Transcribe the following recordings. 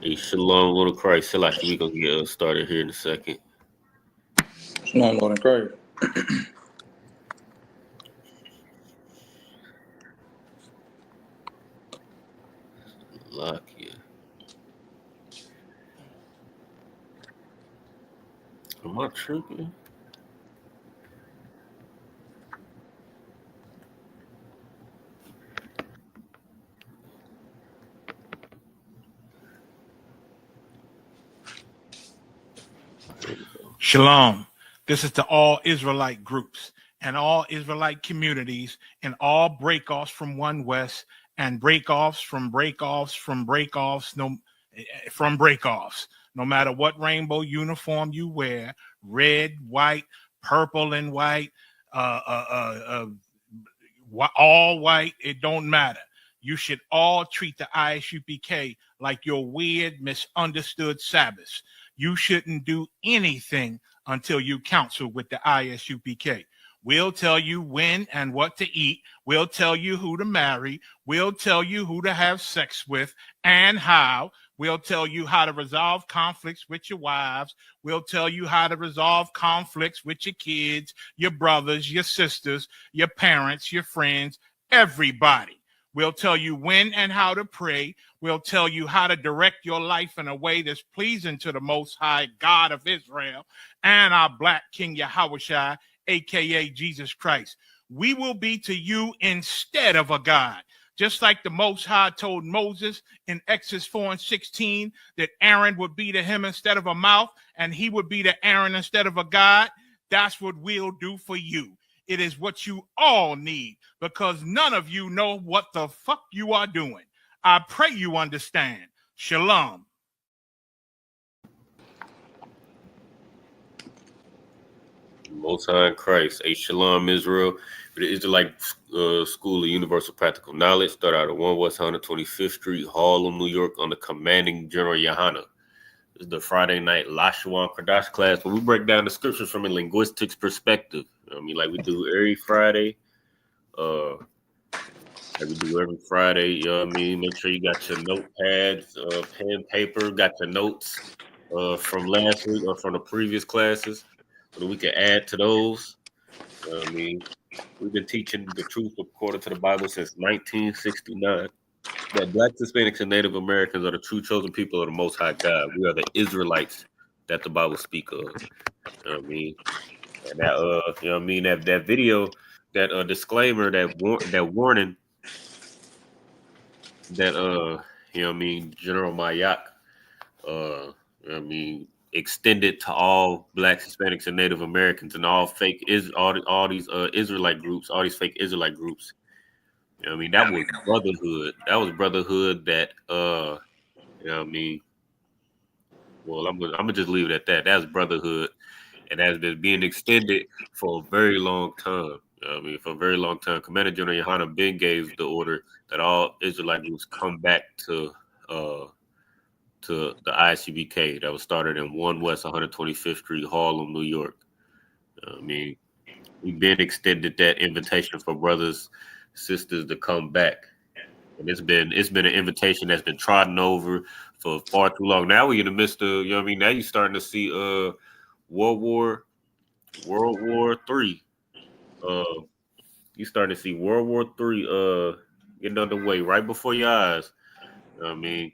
Hey, shalom, Lord of Christ. Salaki, we gonna get started here in a second. Shalom, Lord in Christ. Lock you. Am I tripping? Shalom. This is to all Israelite groups and all Israelite communities and all breakoffs from One West and breakoffs from breakoffs from breakoffs from breakoffs. No matter what rainbow uniform you wear, red, white, purple, and white, all white, it don't matter. You should all treat the ISUPK like your weird, misunderstood Sabbaths. You shouldn't do anything until you counsel with the ISUPK. We'll tell you when and what to eat. We'll tell you who to marry. We'll tell you who to have sex with and how. We'll tell you how to resolve conflicts with your wives. We'll tell you how to resolve conflicts with your kids, your brothers, your sisters, your parents, your friends, everybody. We'll tell you when and how to pray. We'll tell you how to direct your life in a way that's pleasing to the Most High God of Israel and our Black King Yahushua, a.k.a. Jesus Christ. We will be to you instead of a God. Just like the Most High told Moses in Exodus 4:16 that Aaron would be to him instead of a mouth and he would be to Aaron instead of a God, that's what we'll do for you. It is what you all need because none of you know what the fuck you are doing. I pray you understand. Shalom. Most High in Christ. A Shalom, Israel. The Israelite School of Universal Practical Knowledge start out at 1 West 125th Street, Harlem, New York, under commanding General Yohana. This is the Friday night Lashawan Qadash class where we break down the scriptures from a linguistics perspective. I mean, like we do every Friday. You know what I mean? Make sure you got your notepads, pen, paper, got your notes from last week or from the previous classes so that we can add to those. You know what I mean? We've been teaching the truth according to the Bible since 1969. That Black, Hispanics, and Native Americans are the true chosen people of the Most High God. We are the Israelites that the Bible speaks of. You know what I mean? And that, you know what I mean? That video, that disclaimer, that warning, that, you know what I mean, General Mayak, you know what I mean, extended to all Blacks, Hispanics, and Native Americans and all all these Israelite groups, all these fake Israelite groups. You know what I mean? That was brotherhood. That was brotherhood that you know what I mean? Well, I'm gonna just leave it at that. That's brotherhood, and has been being extended for a very long time. You know what I mean, for a very long time. Commander General Yohana Ben gave the order that all Israelite groups come back to the ISUPK that was started in 1 West 125th Street, Harlem, New York. You know what I mean, we've been extended that invitation for brothers, sisters to come back. And it's been an invitation that's been trodden over for far too long. Now we're in the midst of, you know what I mean? Now you're starting to see World War III. You starting to see World War III getting underway right before your eyes. You know what I mean?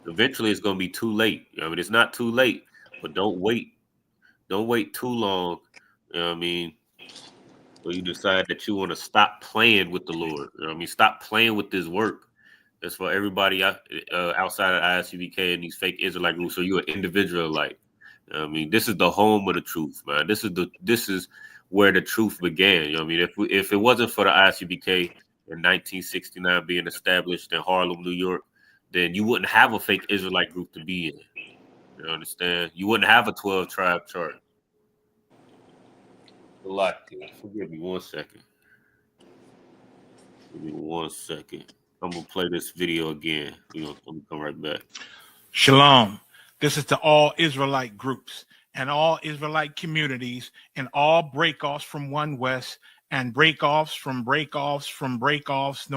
Eventually it's gonna be too late. You know what I mean? It's not too late, but don't wait. Don't wait too long. You know what I mean? So you decide that you want to stop playing with the Lord. You know what I mean? Stop playing with this work. That's for everybody outside of ISUPK and these fake Israelite groups. So you're an individualite. You know what I mean? This is the home of the truth, man. This is where the truth began. You know what I mean? If it wasn't for the ISUPK in 1969 being established in Harlem, New York, then you wouldn't have a fake Israelite group to be in. You understand? You wouldn't have a 12-tribe chart. Forgive me 1 second. Give me 1 second. I'm going to play this video again. I'm going to come right back. Shalom. This is to all Israelite groups and all Israelite communities and all breakoffs from One West and breakoffs from breakoffs from breakoffs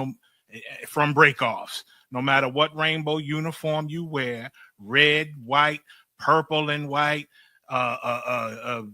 from breakoffs. no matter what rainbow uniform you wear, red, white, purple and white, all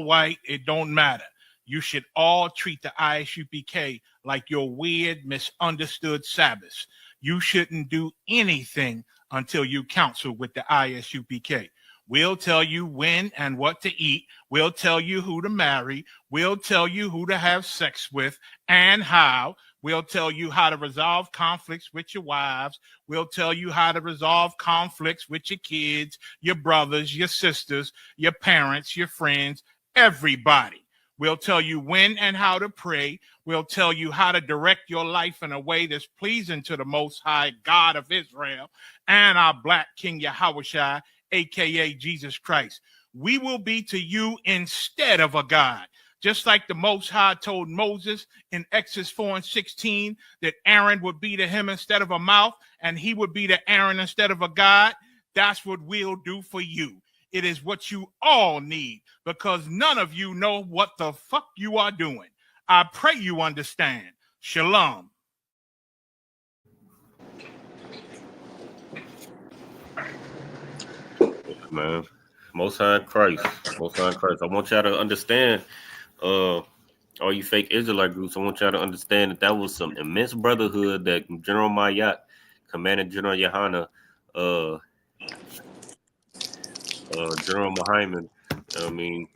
white, it don't matter. You should all treat the ISUPK like your weird, misunderstood Sabbath. You shouldn't do anything until you counsel with the ISUPK. We'll tell you when and what to eat. We'll tell you who to marry. We'll tell you who to have sex with and how. We'll tell you how to resolve conflicts with your wives. We'll tell you how to resolve conflicts with your kids, your brothers, your sisters, your parents, your friends, everybody. We'll tell you when and how to pray. We'll tell you how to direct your life in a way that's pleasing to the Most High God of Israel and our Black King Yahushua, a.k.a. Jesus Christ. We will be to you instead of a God. Just like the Most High told Moses in Exodus 4:16 that Aaron would be to him instead of a mouth and he would be to Aaron instead of a God, that's what we'll do for you. It is what you all need because none of you know what the fuck you are doing. I pray you understand. Shalom. Man, Most High in Christ. Most High in Christ. I want y'all to understand, all you fake Israelite groups, I want y'all to understand that was some immense brotherhood that General Mayat, Commander General Yohana, General Muhammad, I mean,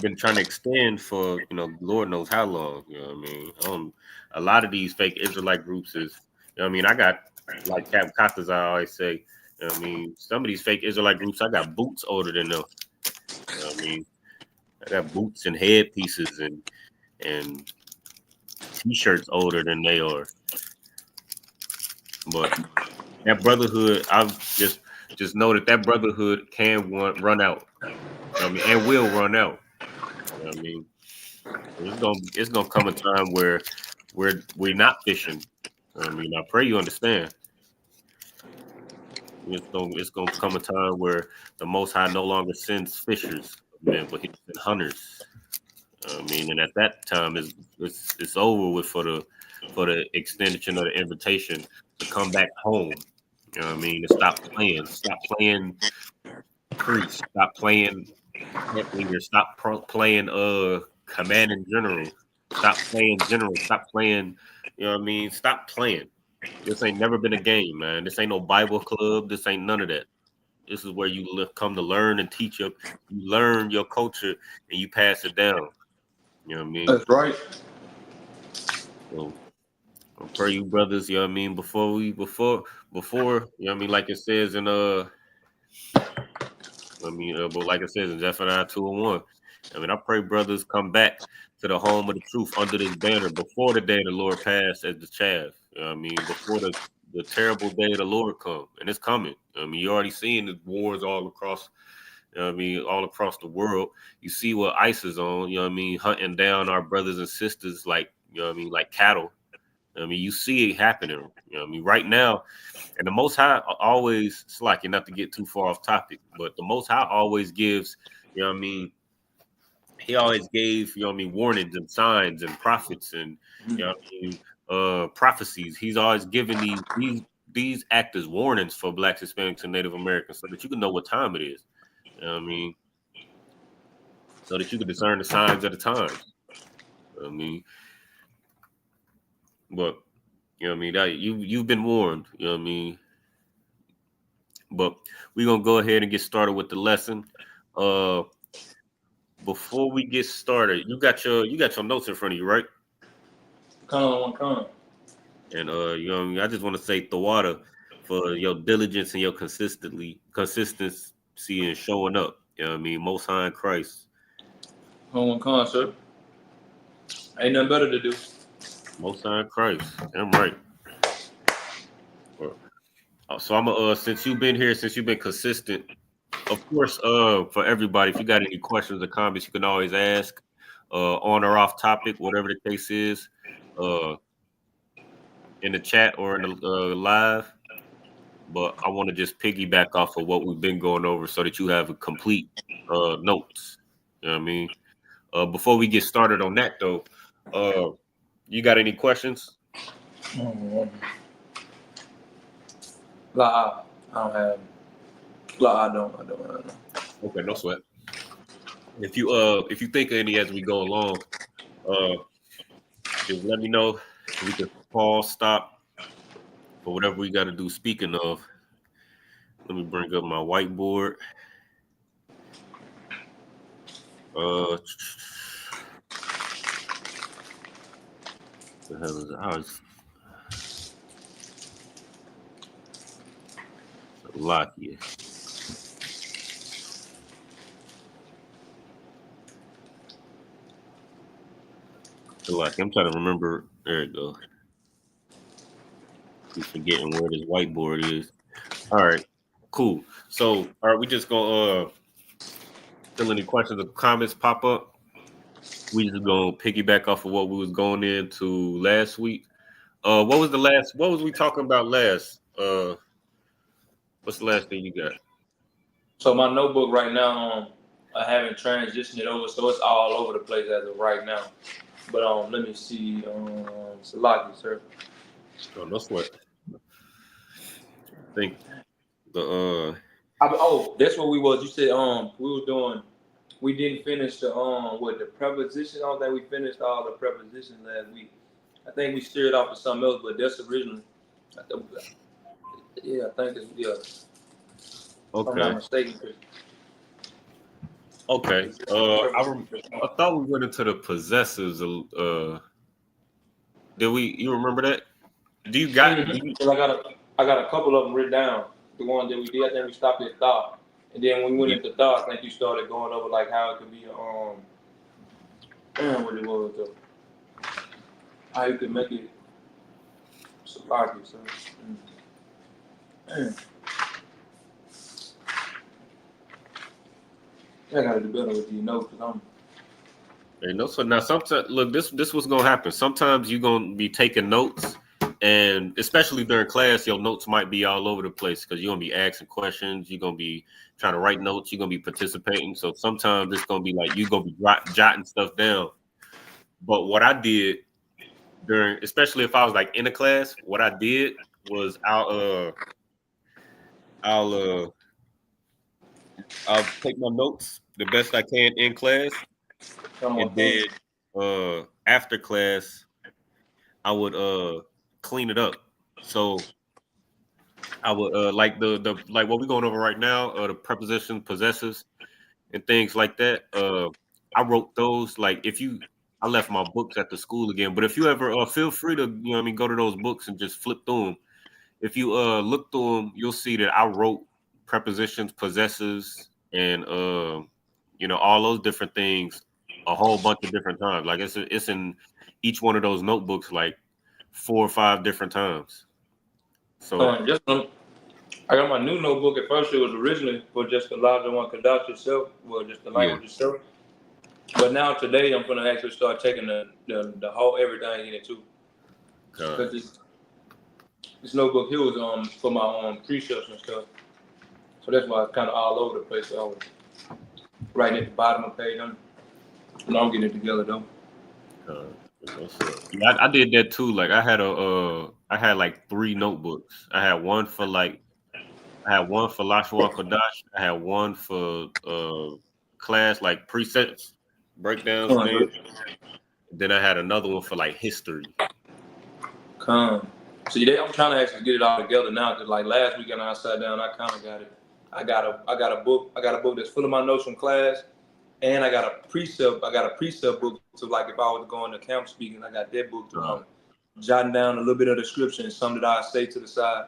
been trying to extend for, Lord knows how long, you know what I mean? A lot of these fake Israelite groups is, I mean, I got, like Cap Costas, I always say, I mean, some of these fake Israelite groups, I got boots older than them. I mean, I got boots and headpieces and T-shirts older than they are. But that brotherhood, I've just know that brotherhood can run out. I mean, and will run out. I mean, it's gonna come a time where we're not fishing. I mean, I pray you understand. It's gonna come a time where the Most High no longer sends fishers, man, but he sends hunters. I mean, and at that time, it's over with for the extension of the invitation to come back home. You know what I mean? To stop playing priest, stop playing camp leader, stop playing command and general, stop playing general, stop playing. You know what I mean? Stop playing. This ain't never been a game, man. This ain't no Bible club. This ain't none of that. This is where you come to learn and teach you learn your culture and you pass it down. You know what I mean? That's right. So I pray you brothers, you know what I mean, before, you know what I mean, like it says in but like it says in Zephaniah 2:1. I mean, I pray brothers come back to the home of the truth under this banner before the day the Lord passed as the chaff. You know what I mean? Before the terrible day of the Lord come. And it's coming. I mean, you're already seeing the wars all across, you know what I mean, all across the world. You see what ICE is on, you know what I mean, hunting down our brothers and sisters like, you know what I mean, like cattle. I mean, you see it happening, you know what I mean, right now. And the Most High always, it's like, not to get too far off topic, but the Most High always gives, you know what I mean, he always gave, you know what I mean, warnings and signs and prophets and, you know what I mean, prophecies. He's always given these actors warnings for Blacks, Hispanics, and Native Americans so that you can know what time it is. You know what I mean? So that you can discern the signs of the times. I mean, but you know what I mean, that you've been warned, you know what I mean. But we're gonna go ahead and get started with the lesson. Before we get started, you got your notes in front of you, right? Come. And you know what I mean, I just want to say Thawada for your diligence and your consistency and showing up. You know what I mean? Most High in Christ. Come, sir. Ain't nothing better to do. Most High in Christ. I'm right. So I'm since you've been here, since you've been consistent, of course, for everybody, if you got any questions or comments, you can always ask on or off topic, whatever the case is, in the chat or in the live. But I want to just piggyback off of what we've been going over so that you have a complete notes. You know what I mean? Before we get started on that, though, you got any questions? La, I don't have. La, I don't. Okay, no sweat. If you think of any as we go along, just let me know. We can pause, stop, or whatever we got to do. Speaking of, let me bring up my whiteboard. The hell is it? Oh, it's a lot here. Like I'm trying to remember. There you go. Keep forgetting where this whiteboard is. All right, cool. So, all right, we just gonna fill any questions or comments pop up. We just gonna piggyback off of what we was going into last week. What was we talking about last? What's the last thing you got? So my notebook right now, I haven't transitioned it over, so it's all over the place as of right now. But let me see. Salaki, sir. Oh, no sweat. I think the That's what we was. You said we were doing. We didn't finish the the preposition. I don't think we finished all the prepositions last week. I think we steered off to something else, but that's originally. I think it's. If I'm not okay. mistaken. Okay. I thought we went into the possessives. Did we? You remember that? Do you got? Do you, Cause I got a couple of them written down. The ones that we did, I think we stopped at thought, and then when we went into thought, I think you started going over like how it could be what it was though. How you could make it Salaki, so. I gotta do better with these notes because so now sometimes look, this what's gonna happen. Sometimes you're gonna be taking notes, and especially during class, your notes might be all over the place because you're gonna be asking questions, you're gonna be trying to write notes, you're gonna be participating. So sometimes it's gonna be like you're gonna be jotting stuff down. But what I did during, especially if I was like in a class, what I did was I'll take my notes the best I can in class, and then after class I would clean it up. So I would like the like what we're going over right now, the preposition possessives and things like that. I wrote those like if you I left my books at the school again, but if you ever feel free to go to those books and just flip through them. If you look through them, you'll see that I wrote prepositions, possessives, and all those different things a whole bunch of different times. Like it's in each one of those notebooks like 4 or 5 different times. So I got my new notebook. At first, it was originally for just the Lashawan Qadash itself, well, just the language itself. But now today, I'm gonna actually start taking the whole everything in it too. Because this notebook here was for my precepts and stuff. So that's why it's kind of all over the place. So I was writing at the bottom of the page. I'm getting it together though. Yeah, I did that too. Like I had like 3 notebooks. I had one for Lashawan Qadash. I had one for class like precepts, breakdowns, things. Then I had another one for like history. See, I'm trying to actually get it all together now because like last weekend I sat down, I kind of got it. I got a book that's full of my notes from class, and I got a precept book to like if I was going to camp speaking, I got that book to jotting down a little bit of description, some that I say to the side.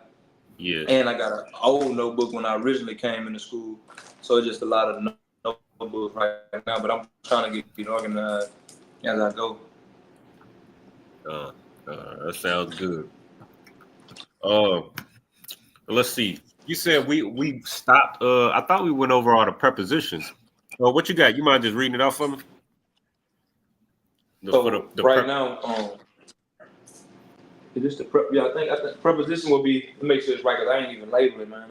Yeah. And I got an old notebook when I originally came into school, so it's just a lot of notebooks right now. But I'm trying to get organized as I go. That sounds good. Let's see. You said we stopped. I thought we went over all the prepositions. What you got? You mind just reading it off for me? Right now, is this the I think preposition will be. Let me make sure it's right because I ain't even labeled it, man.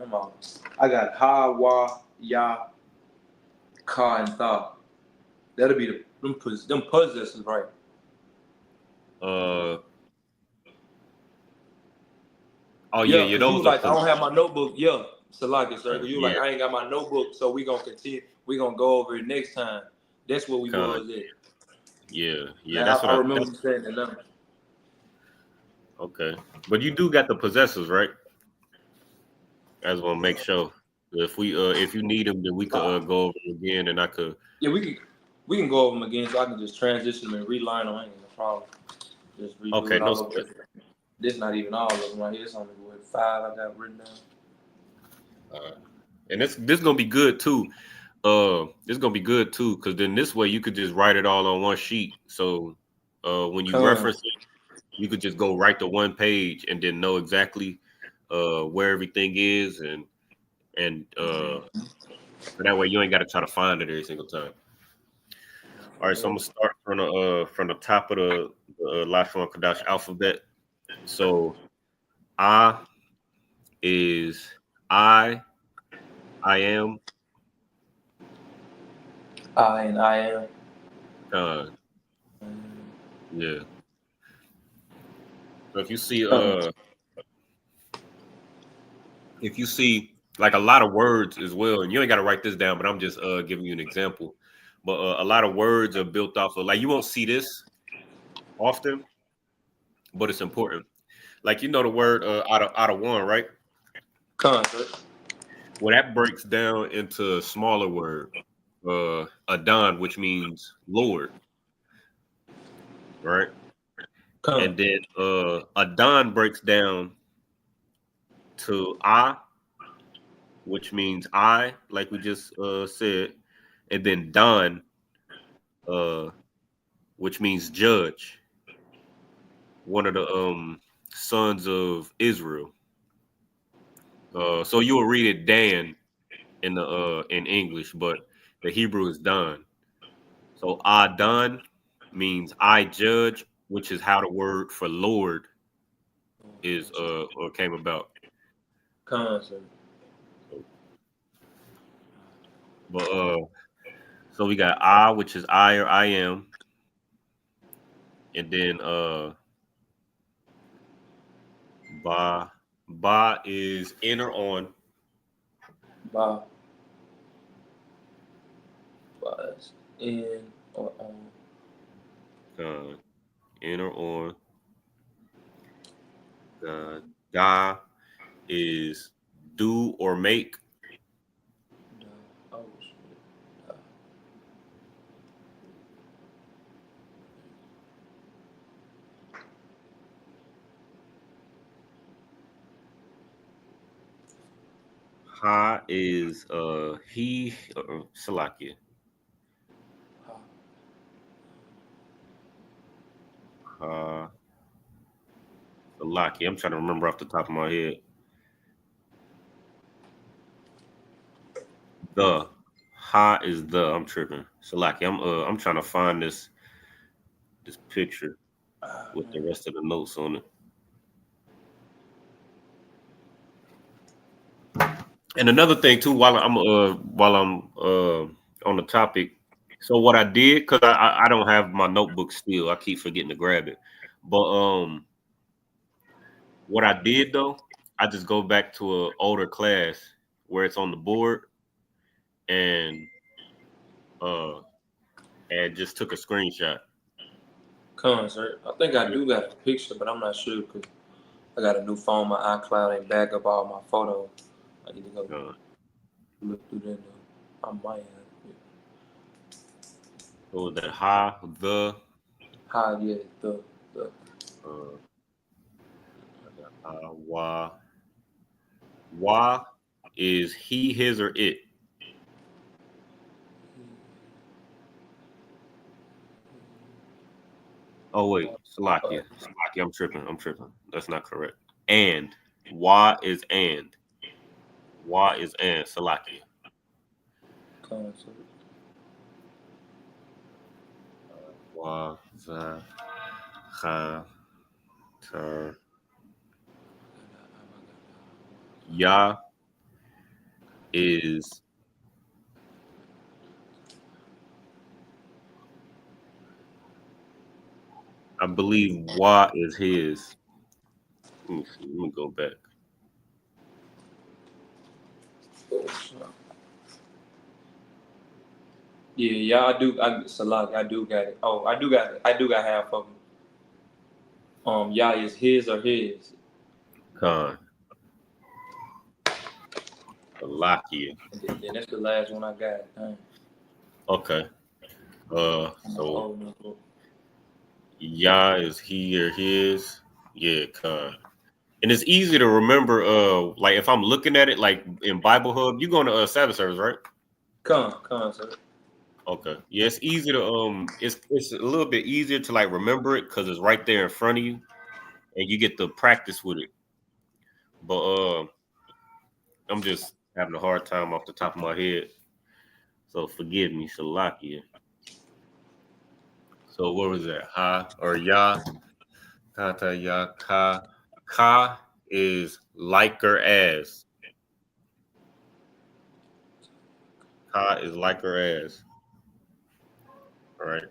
I got ha, wa, ya, ka, and tha. That'll be them possessions, right? Oh yeah, Yeah, yeah. because you Those was are like, I don't have my notebook. Yeah, Salaki, sir. Because you was yeah. like, I ain't got my notebook, so we gonna continue. We gonna go over it next time. That's what we was at. Yeah, yeah. Now That's what I I. remember That's, you saying the number. okay, but you do got the possessors, right? I just want to make sure if you need them, then we could go over them again, and I could. Yeah, we can go over them again, so I can just transition them and reline them. Ain't no problem. Just redo Okay, it no all sweat. over. This not even all of them right here. It's only what, 5 I got written down. And this gonna be good too. This gonna be good too, because then this way you could just write it all on one sheet. So when you reference it, you could just go right to one page and then know exactly where everything is, and so that way you ain't got to try to find it every single time. All right, so I'm gonna start from the top of the Lashawan Qadash alphabet. So I is I am. I and I am. Yeah. So if you see like a lot of words as well, and you ain't got to write this down, but I'm just giving you an example. But a lot of words are built off of, like, you won't see this often, but it's important. Like, you know the word out of one, right? Concept. Well, that breaks down into a smaller word, Adon, which means Lord, right? And then Adon breaks down to I, which means I, like we just said, and then Don, uh, which means judge, one of the sons of Israel. So you will read it Dan in English, but the Hebrew is Don. So Adon means I judge, which is how the word for Lord is or came about. Concept. But so we got I, which is I or I am, and then Ba. Ba is in or on. Ba. Ba. In or on. In or on. Da is do or make. Oh, Ha is he Salakia. Ha Salakia. I'm trying to remember off the top of my head. The Ha is the. I'm tripping. Salakia. I'm trying to find this picture with the rest of the notes on it. And another thing too, while I'm on the topic, so what I did, because I don't have my notebook still, I keep forgetting to grab it. But what I did though, I just go back to an older class where it's on the board and uh and just took a screenshot. Concert. I think I do got a picture, but I'm not sure because I got a new phone. My iCloud ain't back up all my photos. I need to go look through that. I might have it. So that ha the How yeah the wa wa is he, his, or it. Oh wait, Salakia. I'm tripping. That's not correct. And wa is and. Wa is and Salakia. concert. Wa za ha ter ya is I believe wa is his. Let me see. Let me go back. Yeah, I do. Salak, I do got it. Oh, I do got it. I do got half of them. Yah is his or his. Khan. Salakia. And that's the last one I got. Dang. Okay. So Oh, no. Yah is he or his. Yeah, Khan. And it's easy to remember. Like if I'm looking at it, like in Bible Hub, you going to Sabbath service, right? Con, sir. Okay. Yeah, it's easy to it's a little bit easier to like remember it because it's right there in front of you, and you get to practice with it. But I'm just having a hard time off the top of my head, so forgive me, Shalakia. So what was that? Ha or Ya? Kata Ya Ka. Ka is like or as. Ka is like or as. All right.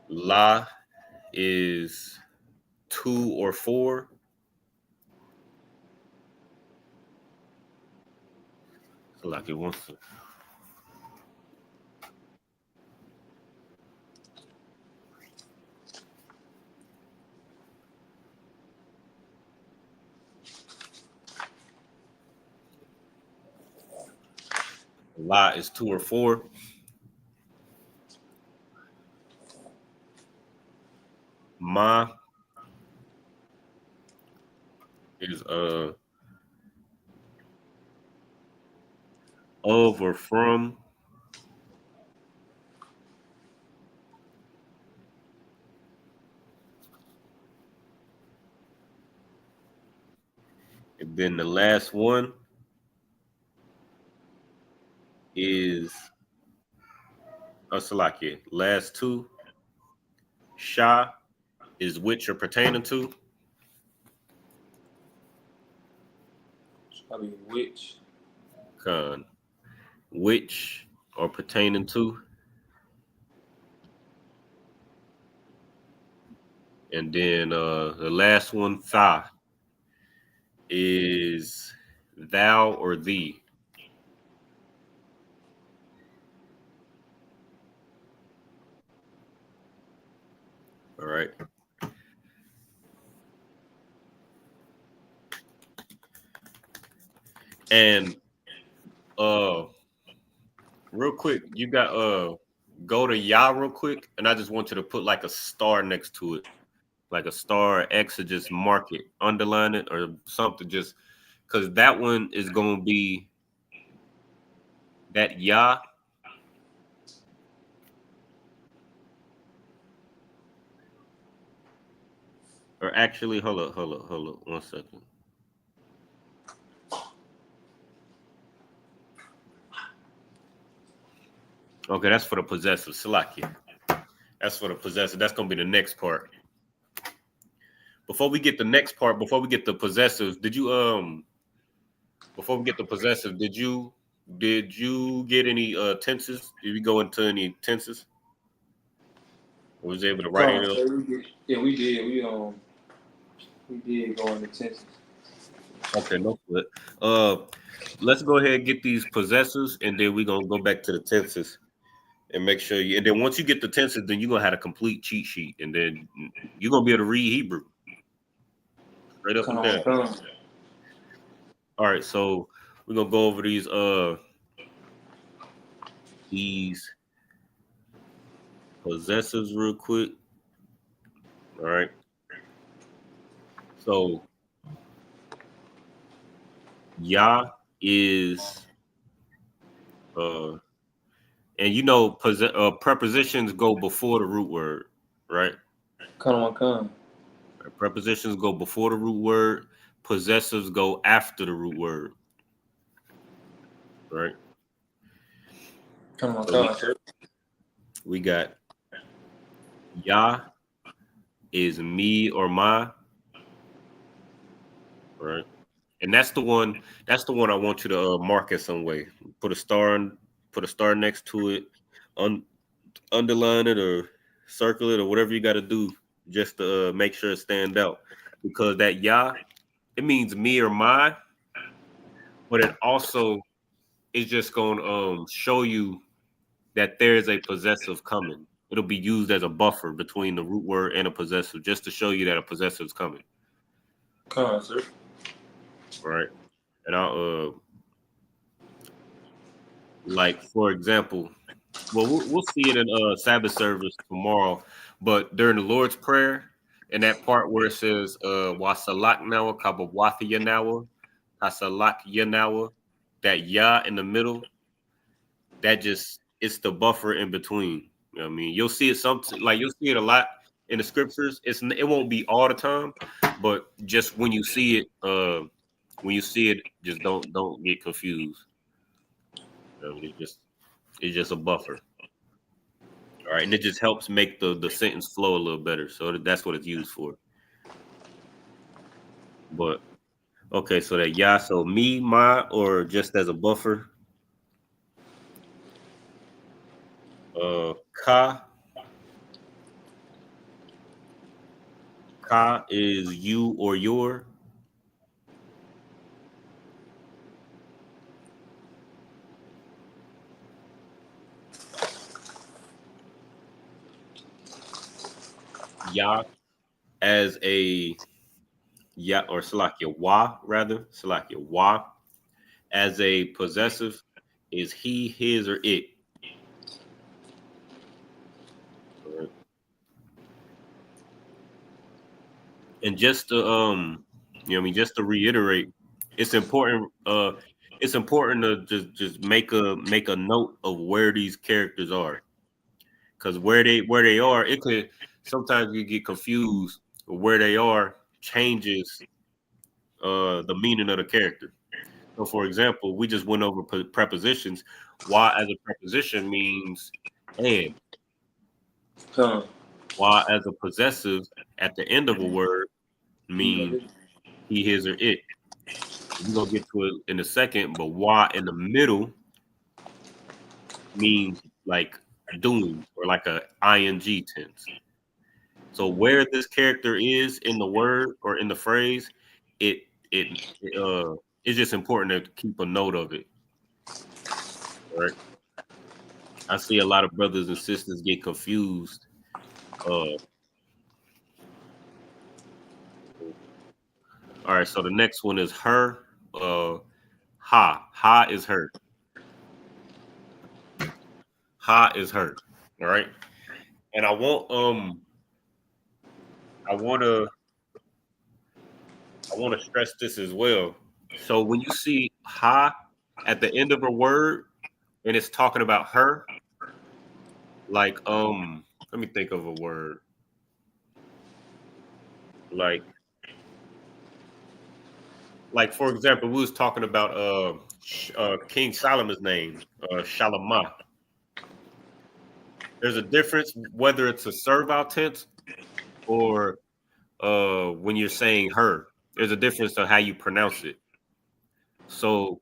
La is 2 or 4. Like it wants to. La is 2 or 4. Ma is of or from. And then the last one is Salaki. Last two. Sha is which or pertaining to. I mean, which? Khan. Which or pertaining to. And then the last one, Tha, is thou or thee. All right. And real quick, you got go to Yah real quick, and I just want you to put like a star next to it, like a star X, or just mark it, underline it, or something, just because that one is gonna be that Yah. Or actually, hold up, 1 second. Okay, that's for the possessive. Salakia. That's for the possessive. That's gonna be the next part. Before we get the next part, before we get the possessive, before we get the possessive, did you get any tenses? Did we go into any tenses? Or was able to write any of those? So we did. Yeah, we did. We did go into tenses. Okay, no good. Let's go ahead and get these possessives, and then we're gonna go back to the tenses and make sure you. And then once you get the tenses, then you're gonna have a complete cheat sheet, and then you're gonna be able to read Hebrew straight up and down. All right, so we're gonna go over these possessives real quick. All right. So Yah is and you know prepositions go before the root word, right? Come. Prepositions go before the root word. Possessives go after the root word, right? Come. We got Yah is me or my, right? And that's the one. That's the one I want you to mark it some way. Put a star next to it. Underline it or circle it or whatever you got to do just to make sure it stand out. Because that Yah it means me or my, but it also is just gonna show you that there is a possessive coming. It'll be used as a buffer between the root word and a possessive, just to show you that a possessive is coming. Come on, sir. Right. And I'll like, for example, well, we'll see it in Sabbath service tomorrow, but during the Lord's Prayer, in that part where it says Wasalak Nawa Kabawathi Yanawa, Hasalak Yanawa, that Ya in the middle, that just it's the buffer in between. You know what I mean? You'll see it you'll see it a lot in the scriptures. It won't be all the time, but just when you see it, just don't get confused. You know, it's just a buffer. All right, and it just helps make the sentence flow a little better. So that's what it's used for. But okay, so that ya, so me, my, or just as a buffer. Ka is you or your. Ya as a ya, or Salakia wa, rather Salakia wa as a possessive is he, his, or it. Right. And just to just to reiterate, it's important to just make a note of where these characters are, because where they are, it could sometimes you get confused. Where they are changes the meaning of the character. So, for example, we just went over prepositions. Why as a preposition means and. Why as a possessive at the end of a word means he, his, or it. We're gonna get to it in a second, but why in the middle means like doing, or like a ing tense. So where this character is in the word or in the phrase, it's just important to keep a note of it. All right. I see a lot of brothers and sisters get confused. All right, so the next one is her. Ha is her. Ha is her. All right. And I want to stress this as well. So when you see ha at the end of a word and it's talking about her, like let me think of a word. Like for example, we was talking about King Solomon's name, Shalamah. There's a difference whether it's a servile tense or when you're saying her. There's a difference to how you pronounce it. So,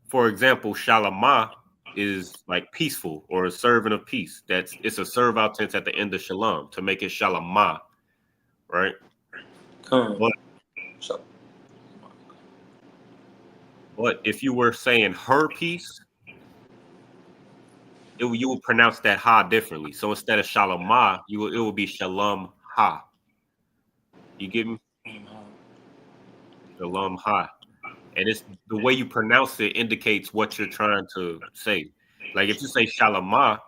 for example, Shalamah is like peaceful or a servant of peace. It's a servile tense at the end of shalom to make it Shalamah, right? But if you were saying her peace, you would pronounce that ha differently. So instead of Shalamah, it would be Shalom ha. You get me? Shalom ha. And it's the way you pronounce it indicates what you're trying to say. Like if you say Shalamah,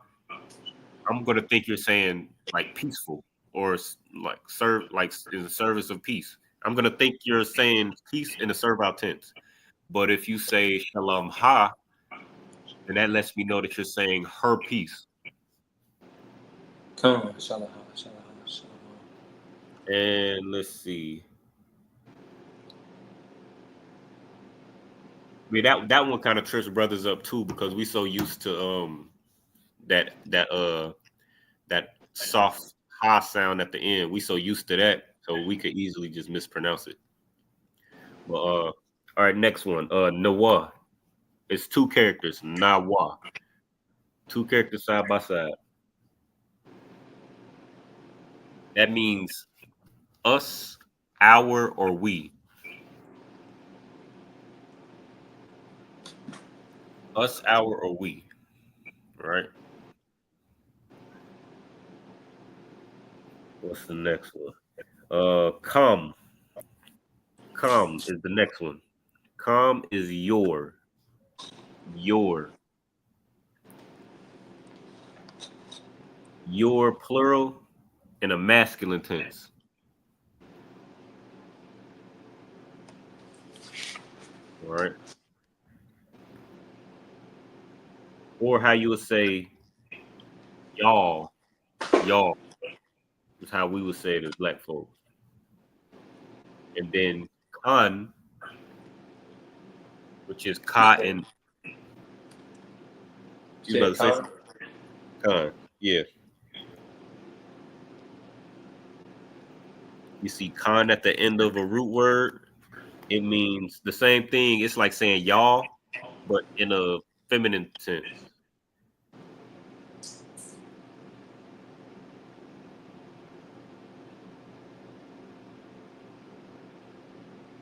I'm gonna think you're saying like peaceful or like in the service of peace. I'm gonna think you're saying peace in the servile tense. But if you say Shalom ha, then that lets me know that you're saying her peace. And let's see. I mean that one kind of trips brothers up too, because we so used to that soft ha sound at the end. We so used to that, so we could easily just mispronounce it. But all right, next one. Nawa. It's two characters, Nawa. Two characters side by side. That means us, our, or we. Us, our, or we. Right. What's the next one? Come. Come is the next one. Come is your. Your. Your plural in a masculine tense. All right. Or how you would say y'all. Y'all is how we would say it as black folks. And then con, which is cotton. You about to say something? Con. Yeah. You see con at the end of a root word, it means the same thing. It's like saying y'all, but in a feminine sense.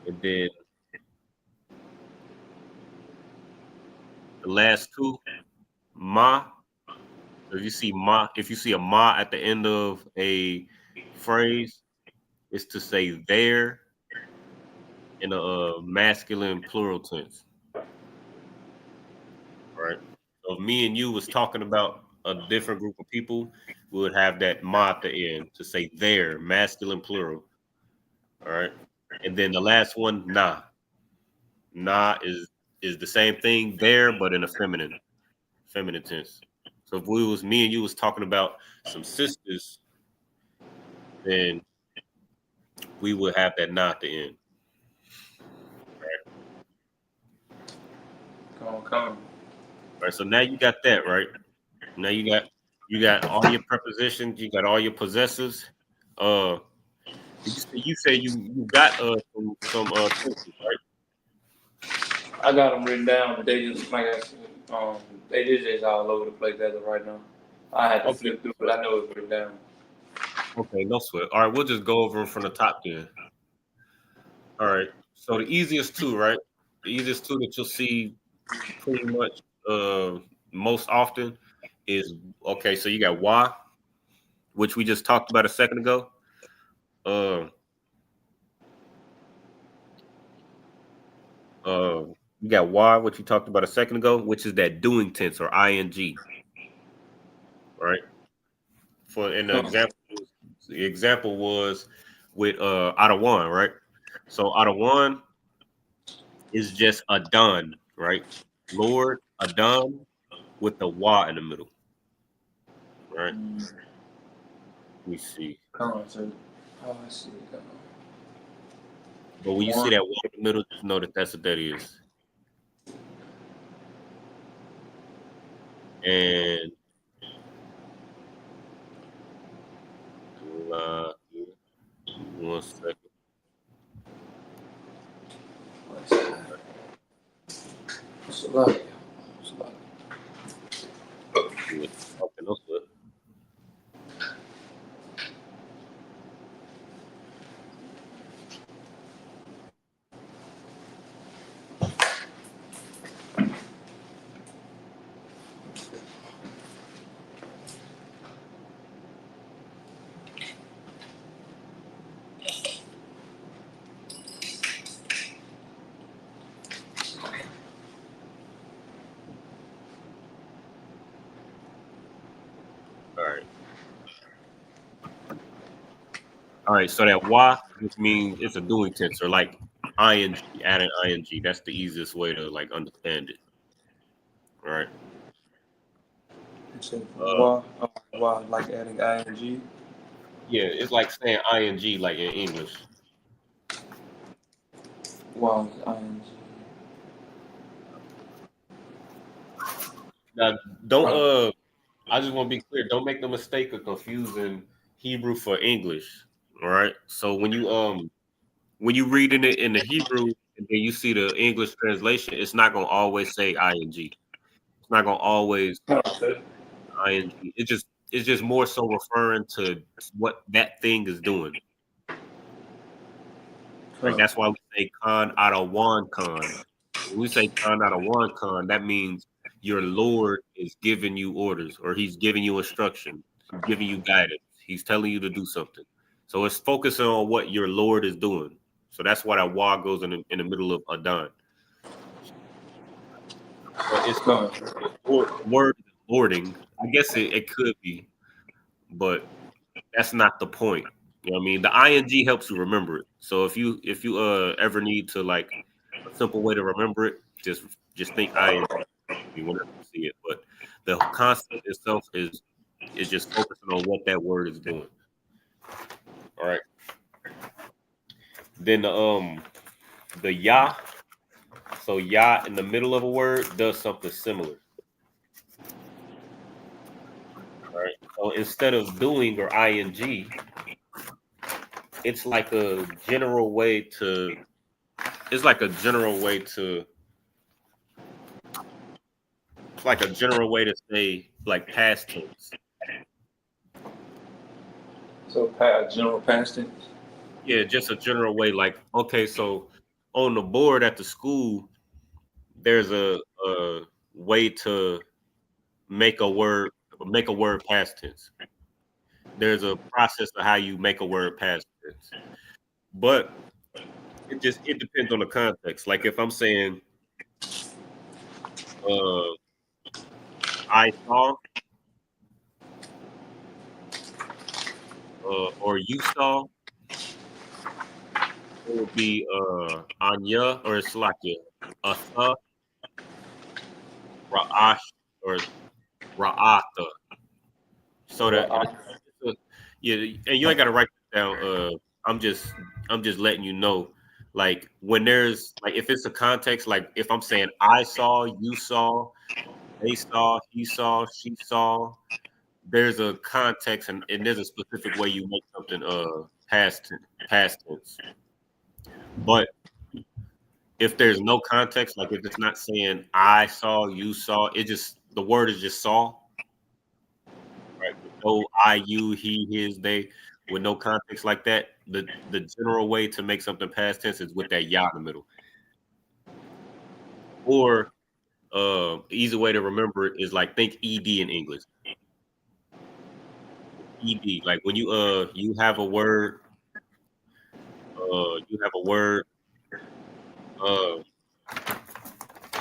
And then the last two, ma. If you see ma, if you see a ma at the end of a phrase, it's to say there in a masculine plural tense. Right. So if me and you was talking about a different group of people, we would have that ma at the end to say there, masculine plural. All right. And then the last one, nah. Nah is the same thing there, but in a feminine tense. So if we was me and you was talking about some sisters, then we would have that nah at the end. Come. All right. So now you got that, right? Now you got all your prepositions, you got all your possessives. Uh you say you got some tenses, right? I got them written down, but they just like they just all over the place as of right now. I had to Okay. flip through, but I know it's written down. Okay, no sweat. All right, we'll just go over them from the top then. All right. So the easiest two, right? The easiest two that you'll see pretty much most often is okay. So you got why, which we just talked about a second ago. Uh, you got why, which you talked about a second ago, which is that doing tense or ing, right? For in the example was with out of one, right? So out of one is just a done, right? Lord, a done with the wa in the middle, right? Let me see. Come on, sir. Oh, I see. Come But when you see on. that wa in the middle, just know that that's what that is. And uh, 1 second. What's a lot? What's a lot? Yeah, okay, no sweat. All right. All right. So that wa just means it's a doing tense or like ing, adding ing. That's the easiest way to like understand it. All right. You said Uh, why, like adding ing. yeah, it's like saying ing like in English. Why is ing? Now, don't I just want to be clear. Don't make the mistake of confusing Hebrew for English. All right. So when you reading it in the Hebrew and then you see the English translation, it's not gonna always say ing. It's not gonna always ing. It's just more so referring to what that thing is doing. Like that's why we say con out of one con. When we say con out of one con, that means your Lord is giving you orders, or he's giving you instruction, he's giving you guidance, he's telling you to do something. So it's focusing on what your Lord is doing. So that's why that wa goes in the middle of Adon. But it's word lording. I guess it could be, but that's not the point. You know what I mean? The ing helps you remember it. So if you ever need to, like, a simple way to remember it, just think ing whenever you see it. But the concept itself is just focusing on what that word is doing. All right. Then the ya. So ya in the middle of a word does something similar. All right. So instead of doing or ing, it's like a general way to. It's like a general way to. It's like a general way to say, like, past tense. So general past tense. Yeah, just a general way. Like, okay, so on the board at the school, there's a way to make a word past tense. There's a process of how you make a word past tense. But it depends on the context. Like if I'm saying I saw or you saw, it would be Anya or Slakia, Asa, Ra'ash, or Ra'ata. So that yeah, and you ain't gotta write this down. I'm just letting you know, like when there's like if it's a context, like if I'm saying I saw, you saw, they saw, he saw, she saw, there's a context and there's a specific way you make something past tense. But if there's no context, like if it's not saying I saw, you saw, it just the word is just saw, right? With no I, you, he, his, they, with no context like that. The general way to make something past tense is with that ya in the middle. Or easy way to remember it is like think ed in English. Ed, like when you have a word, uh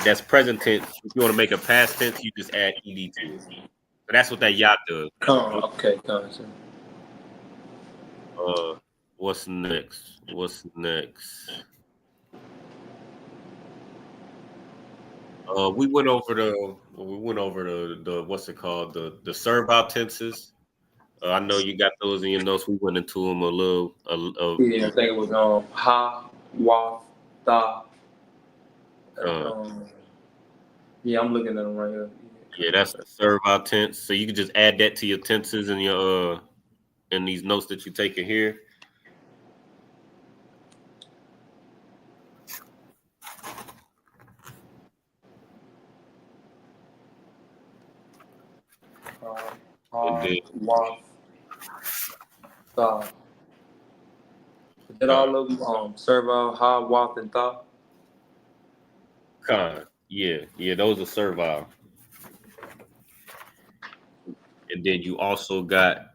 that's present tense. If you want to make a past tense, you just add ed to it. So that's what that ya does. Okay, concept. What's next? We went over the what's it called, the servile tenses. I know you got those in your notes. We went into them a little. Yeah, I think it was ha, wa, tha. Yeah, I'm looking at them right here. Yeah, that's the servile tense. So you can just add that to your tenses in your in these notes that you're taking here. And then, Wa, tha. Did all of them servile, ha, wa, and tha? yeah, those are servile. And then you also got.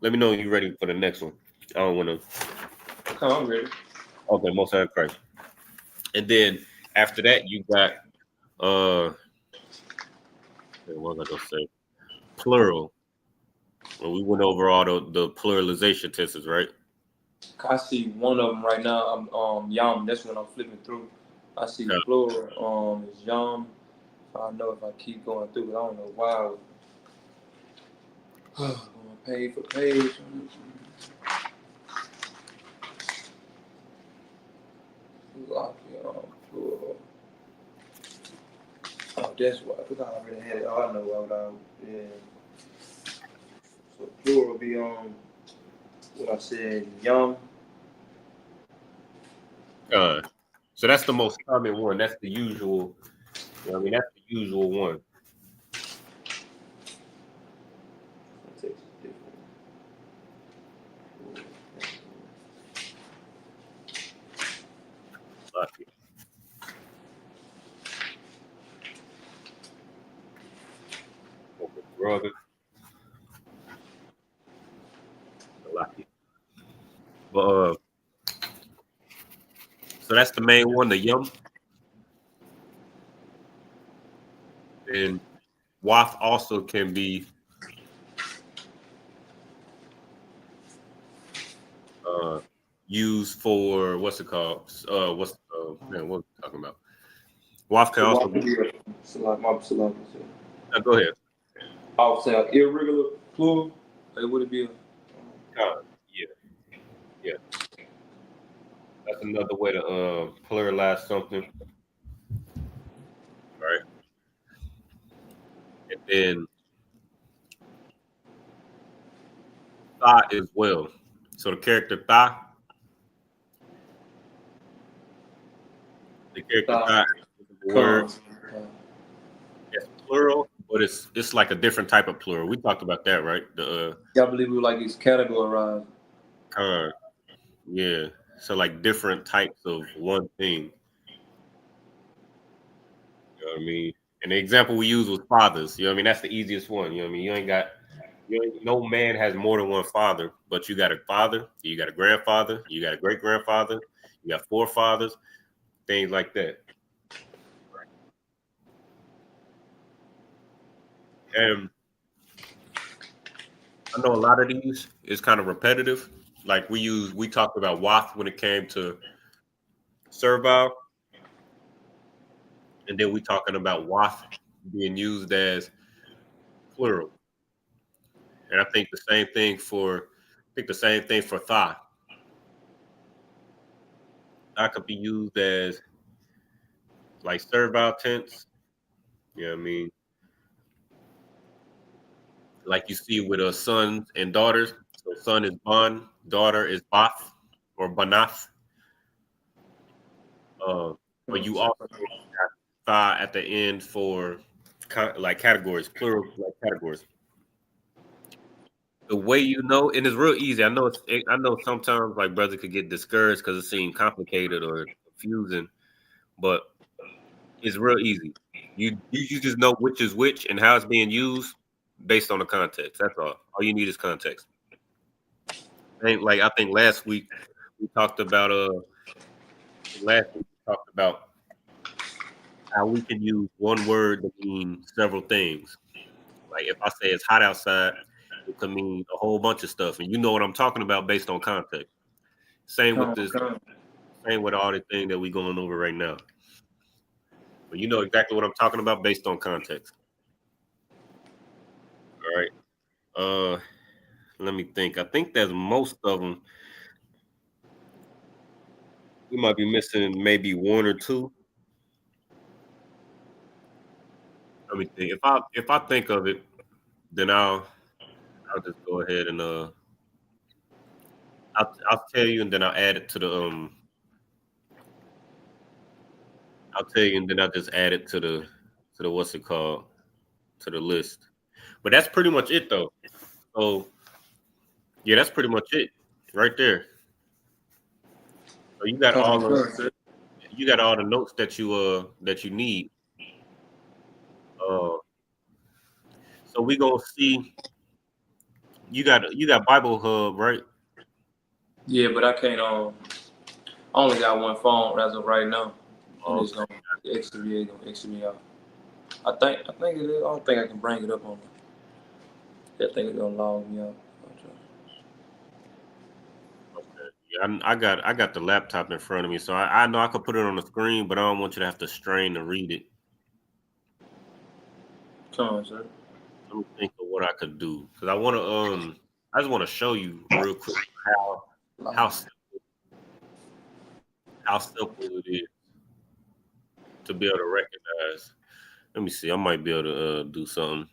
Let me know when you're ready for the next one. I don't want to. Come on, I'm ready. Okay, most of Christ. And then after that, you got what was I gonna say? Plural. Well, we went over all the pluralization tenses, right? I see one of them right now. I'm yam. That's when I'm flipping through. I see Yeah. plural. Is yam. I know if I keep going through it, I don't know why. Going page for page. Plural. Oh, that's why. Because I already had it. Oh, I know why. Yeah. So plural will be what I said. Yum. So that's the most common one. That's the usual. You know what I mean, that's the usual one. brother. Lucky. But so that's the main one, the yum. And waft also can be used for what's it called? What are we talking about? Waft can also be. Go ahead. I'll say an irregular plural. Like, would it be a Yeah, yeah. That's another way to pluralize something, right? And then tha as well. So the character tha, the character tha is the word. It's plural, but it's like a different type of plural. We talked about that, right? The I believe we like these categorized. yeah. So like different types of one thing. You know what I mean? And the example we use was fathers. You know what I mean? That's the easiest one. You know what I mean? No man has more than one father, but you got a father, you got a grandfather, you got a great grandfather, you got forefathers, things like that. And I know a lot of these is kind of repetitive. Like we talked about wath when it came to servile, and then we talking about wath being used as plural. And I think the same thing for tha. That could be used as like servile tense. You know what I mean? Like you see with sons and daughters. So son is ban, daughter is bath or banath. But you also got tha at the end for like categories, plural like categories. The way you know, and it's real easy. I know sometimes like brother could get discouraged because it seems complicated or confusing, but it's real easy. You just know which is which and how it's being used based on the context. That's all. All you need is context. I think last week we talked about how we can use one word to mean several things. Like if I say it's hot outside, it could mean a whole bunch of stuff, and you know what I'm talking about based on context. Same with same with all the thing that we going over right now. But you know exactly what I'm talking about based on context. All right. Let me think. I think that's most of them. We might be missing maybe one or two. Let me think. If I think of it, then I'll just go ahead and I'll tell you, and then I'll add it to the I'll tell you, and then I'll just add it to the what's it called, to the list. But that's pretty much it, though. So yeah, that's pretty much it right there. So you got all the notes that you need. Uh, so we gonna see. You got Bible Hub, right? Yeah, but I can't. I only got one phone as of right now, and it's gonna extra me out. I think it is. I don't think I can bring it up on. I think it's gonna log me out. Okay. Yeah, I got the laptop in front of me, so I know I could put it on the screen, but I don't want you to have to strain to read it. Come on, sir. Let me think of what I could do because I just want to show you real quick how how simple it is to be able to recognize. Let me see. I might be able to do something.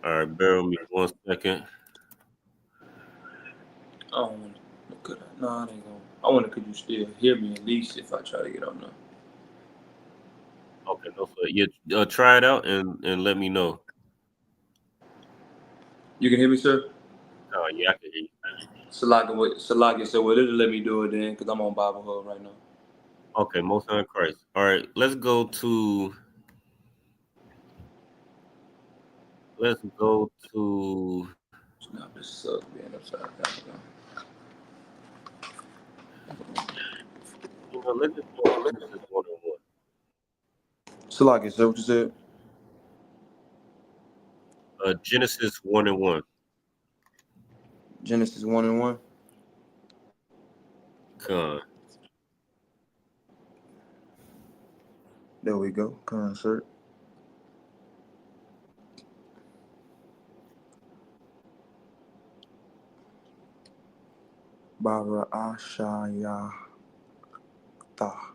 All right, bear with me 1 second. I don't want to. No, it ain't going. I wonder could you still hear me at least if I try to get on there. Okay, no, so you try it out and let me know. You can hear me, sir? Oh yeah, I can hear you. Salaki said, well, it'll let me do it then because I'm on Bible Hub right now. Okay, most high Christ. All right, let's go to let's go to. Now this sucks being upside down. Let's just go Genesis 1:1. Salaki, is that what you said? Genesis 1:1. Genesis 1:1. Con. There we go. Concert. Bara Ashaya Ta.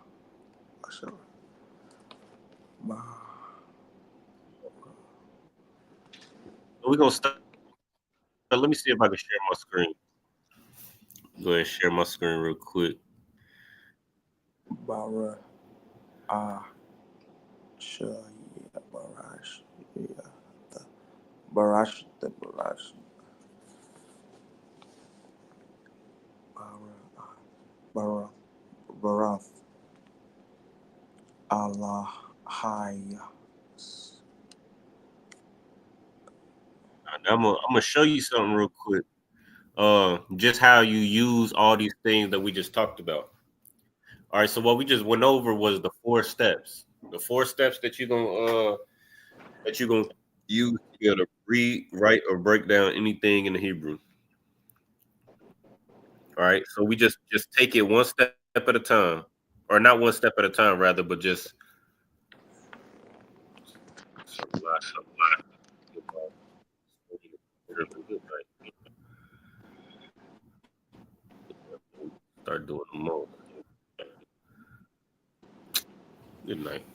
We're gonna start. Let me see if I can share my screen. Go ahead and share my screen real quick. Bara Ashaya Barash. Barash the Barash. Barath Allah Haya. I'm gonna show you something real quick. Just how you use all these things that we just talked about. All right, so what we just went over was the 4 steps. The 4 steps that you're gonna use to be able to read, write, or break down anything in the Hebrew. All right, so we just take it one step at a time, or not one step at a time, rather, but just. Start doing them more. Good night.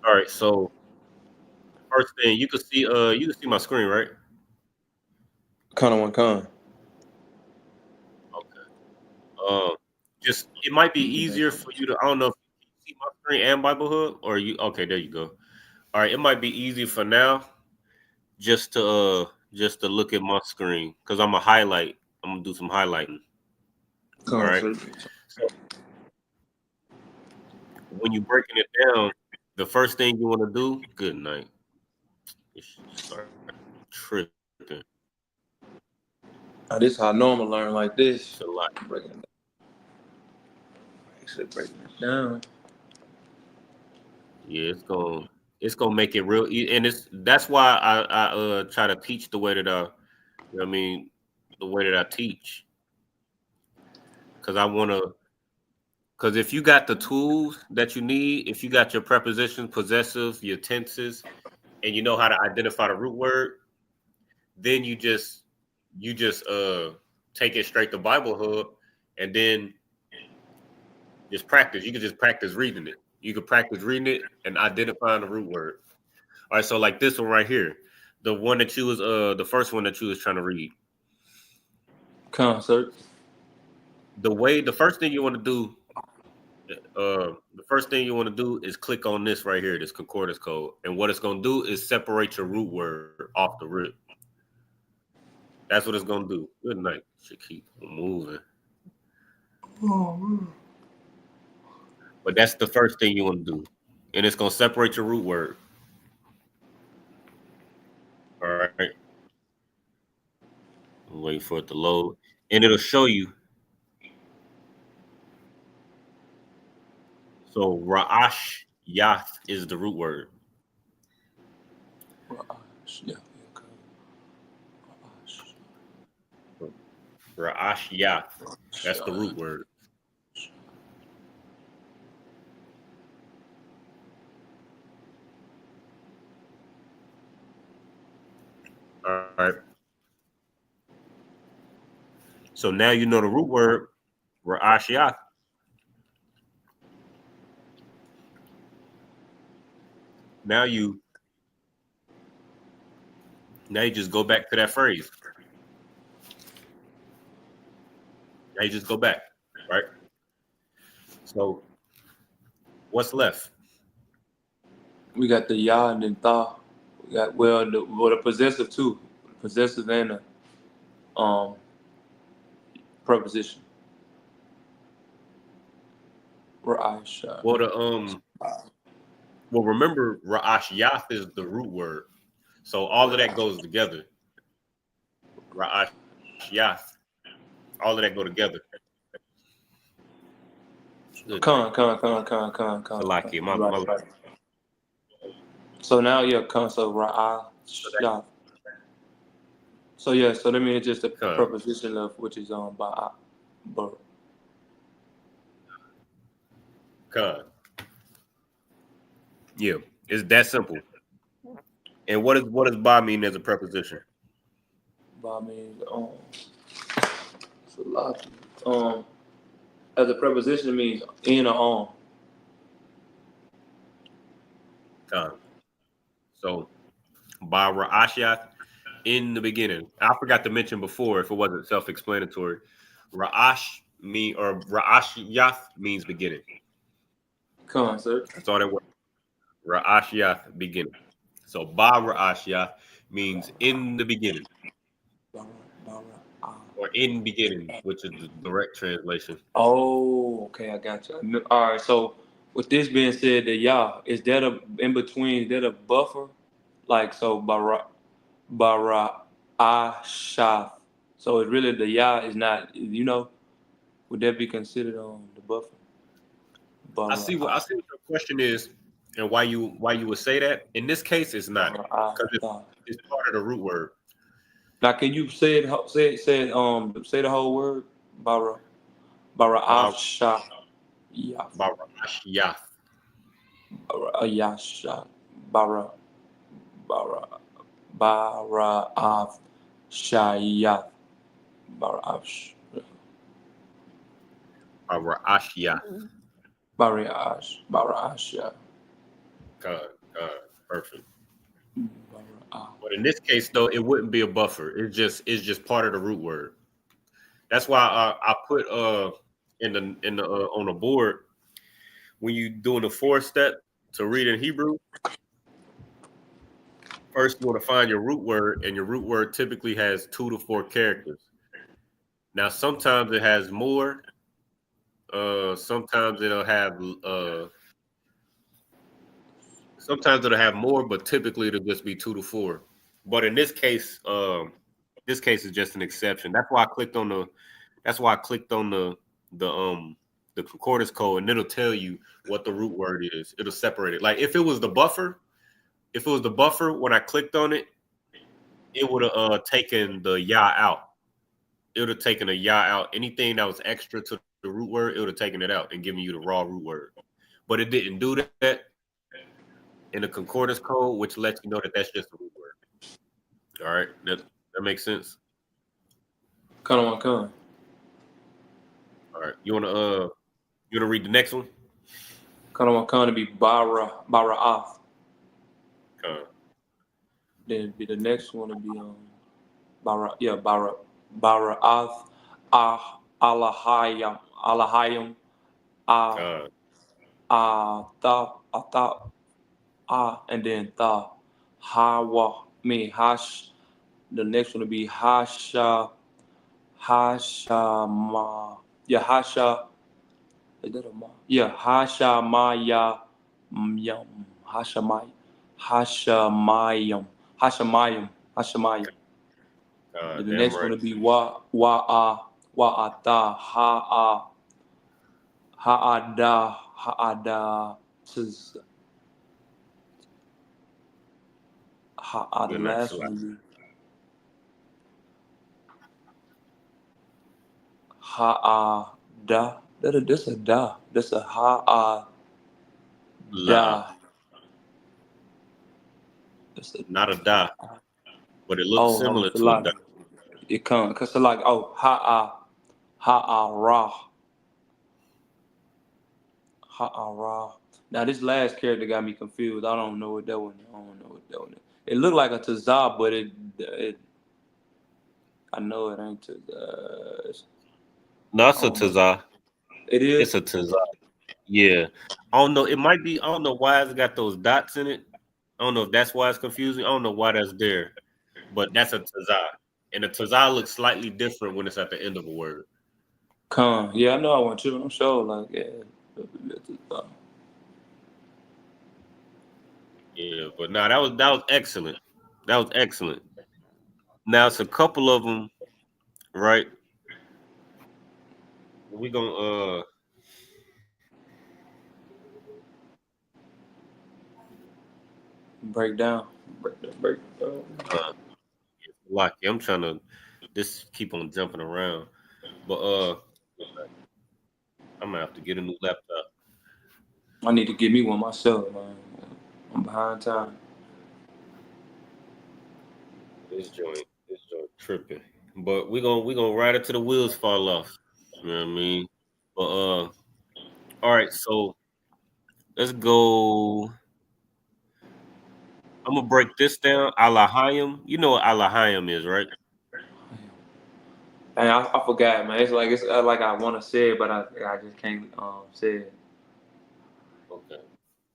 All right. So first thing you can see my screen, right? Kind of one con. Okay. Just it might be easier for you to. I don't know if you can see my screen and Bible Hub, or you. Okay, there you go. All right. It might be easy for now, just to look at my screen because I'm gonna highlight. I'm gonna do some highlighting. All right. So when you're breaking it down, the first thing you want to do. Good night. You should start tripping. This is how I normally learn like this. It's a lot. Breaking it down. Actually breaking it down. Yeah, it's gonna make it real, and that's why I try to teach the way that I mean, the way that I teach, because because if you got the tools that you need, if you got your prepositions, possessives, your tenses, and you know how to identify the root word, then you just take it straight to Bible Hub, and then just practice. You can just practice reading it. You can practice reading it and identifying the root word. All right, so like this one right here, the one that you was the first one that you was trying to read. Concert. The first thing you want to do, is click on this right here, this concordance code, and what it's gonna do is separate your root word off the rip. That's what it's gonna do. Good night. Should keep moving. But that's the first thing you want to do, and it's gonna separate your root word. All right. Wait for it to load, and it'll show you. So Ra'ash Yath is the root word. Ra'ash Yath. That's the root word. All right. So now you know the root word, Ra'ash Yath. Now you just go back to that phrase. Now you just go back, right? So what's left? We got the ya and then tha. We got the possessive too. Possessive and the preposition. Ra'asha. Well, well, remember, Ra'ash Yath is the root word, so all of that goes together. Ra'ash Yath, all of that go together. Con. Salaki, my. Right. So now, yeah, con. So Ra'asha. So yeah, so that means just the preposition of which is by. Yeah, it's that simple. And what does ba mean as a preposition? Ba means as a preposition it means in or on. So ba ra'ashyat, in the beginning. I forgot to mention before if it wasn't self-explanatory. Ra'ash Ra'ashyat means beginning. Come on, sir. That's all that was. Ra'ashyat, beginning. So ba ra'ashyat means in the beginning. Or in beginning, which is the direct translation. Oh, okay, I got you. All right, so with this being said, the Yah, is that a in between? Is that a buffer? Like so, bara ashaf. So it's really the Yah is not. Would that be considered the buffer? I see what your question is, and why you would say that. In this case, it's not because it's part of the root word. Now, can you say say the whole word? Bara ashaf. Bara ashiyaf. Yasha bara av shayat bara av Bara ashiyaf. bara asha. Perfect. But in this case, though, it wouldn't be a buffer. It's just part of the root word. That's why I put in the on the board when you doing the 4-step to read in Hebrew. First, you want to find your root word, and your root word typically has 2 to 4 characters. Now, sometimes it has more. Sometimes it'll have more, but typically it'll just be 2 to 4. But in this case is just an exception. That's why I clicked on the concordance code, and it'll tell you what the root word is. It'll separate it. Like if it was the buffer, when I clicked on it, it would have taken the ya out. It would have taken the ya out. Anything that was extra to the root word, it would have taken it out and given you the raw root word. But it didn't do that in the concordance code, which lets you know that that's just the root word. All right, that makes sense. Come on. All right, you wanna read the next one? Come on to be bara af. Then be the next one to be bara af alahayam and then tha hawa hash. The next one to be hasha ma. Yeah, hasha. Is that a ma? Yeah, hasha maya yum. Hashamayam. The next one to be wa'ata ha'ada the last one ha'ada. That's a da. That's a ha'ada. Not a da, but it looks similar to a da. It comes because it's like ha'ara. Now this last character got me confused. I don't know what that one. Is. It looked like a tazah, but it I know it ain't tazah. No, it's a tazah. It is. It's a tazah. Yeah, I don't know. It might be. I don't know why it's got those dots in it. I don't know if that's why it's confusing. I don't know why that's there, but that's a tazah, and a tazah looks slightly different when it's at the end of a word. Yeah, I know I want to. I'm sure, like, yeah, Yeah, but no, that was excellent. That was excellent. Now it's a couple of them, right? We gonna break down. Break down. lucky. I'm trying to just keep on jumping around, but I'm gonna have to get a new laptop. I need to get me one myself, man. I'm behind time. This joint tripping. But we gonna ride it till the wheels fall off. You know what I mean? But all right. So let's go. I'm gonna break this down. Alahayim. You know what Alahayim is, right? And I forgot, man. It's like I want to say it, but I just can't say it. Okay.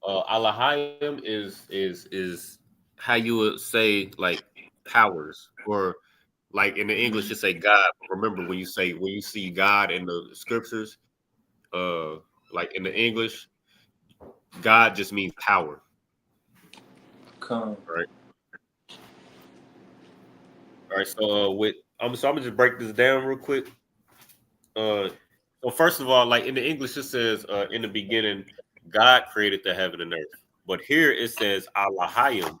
Alahayim is how you would say like powers, or like in the English you say God. Remember when you see God in the scriptures, uh, like in the English, God just means power, Come. right? All right. So I'm gonna just break this down real quick. Uh, so first of all, like in the English, it says in the beginning, God created the heaven and earth, but here it says Alahayim.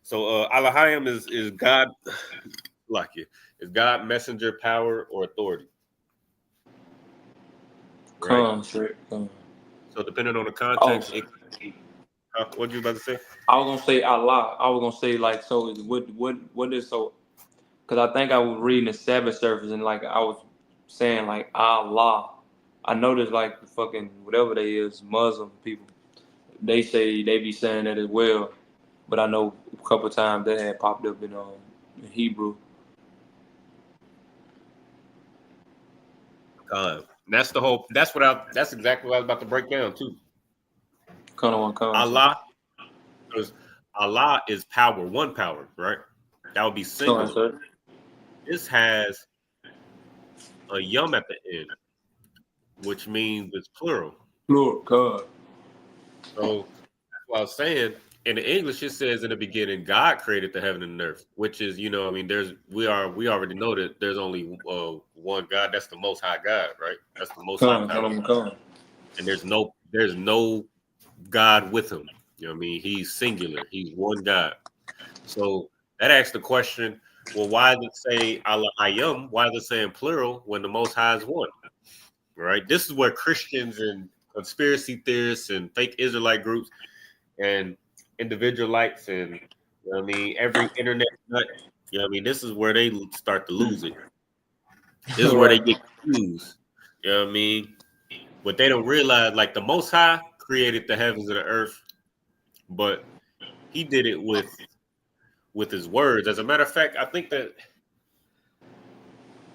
So Alahayim is God, like it is God messenger power or authority, right? Come straight. Come. So depending on the Oh, context, what you about to say? I was gonna say Allah. I was gonna say like so. What is so? Because I think I was reading the Sabbath service and like I was saying like Allah. I noticed like the fucking whatever they is Muslim people. They say they be saying that as well. But I know a couple of times that had popped up in Hebrew. That's the whole. That's what I. That's exactly what I was about to break down too. Kind of one concept. Allah, because Allah is power, one power, right? That would be singular. Concept. This has a yum at the end, which means it's plural. Lord God. So that's what I was saying. In the English, it says in the beginning, God created the heaven and earth, which is, I mean, we already know that there's only one God. That's the Most High God, right? That's the Most High power, Come. and there's no God with him. You know what I mean? He's singular. He's one God. So that asks the question, well, why does it say Allah Hayam? Why does it say in plural when the Most High is one? Right? This is where Christians and conspiracy theorists and fake Israelite groups and individualites and I mean every internet nut, I mean, this is where they start to lose it. This is where they get confused. You know what I mean? But they don't realize like the Most High created the heavens and the earth, but he did it with his words. As a matter of fact, I think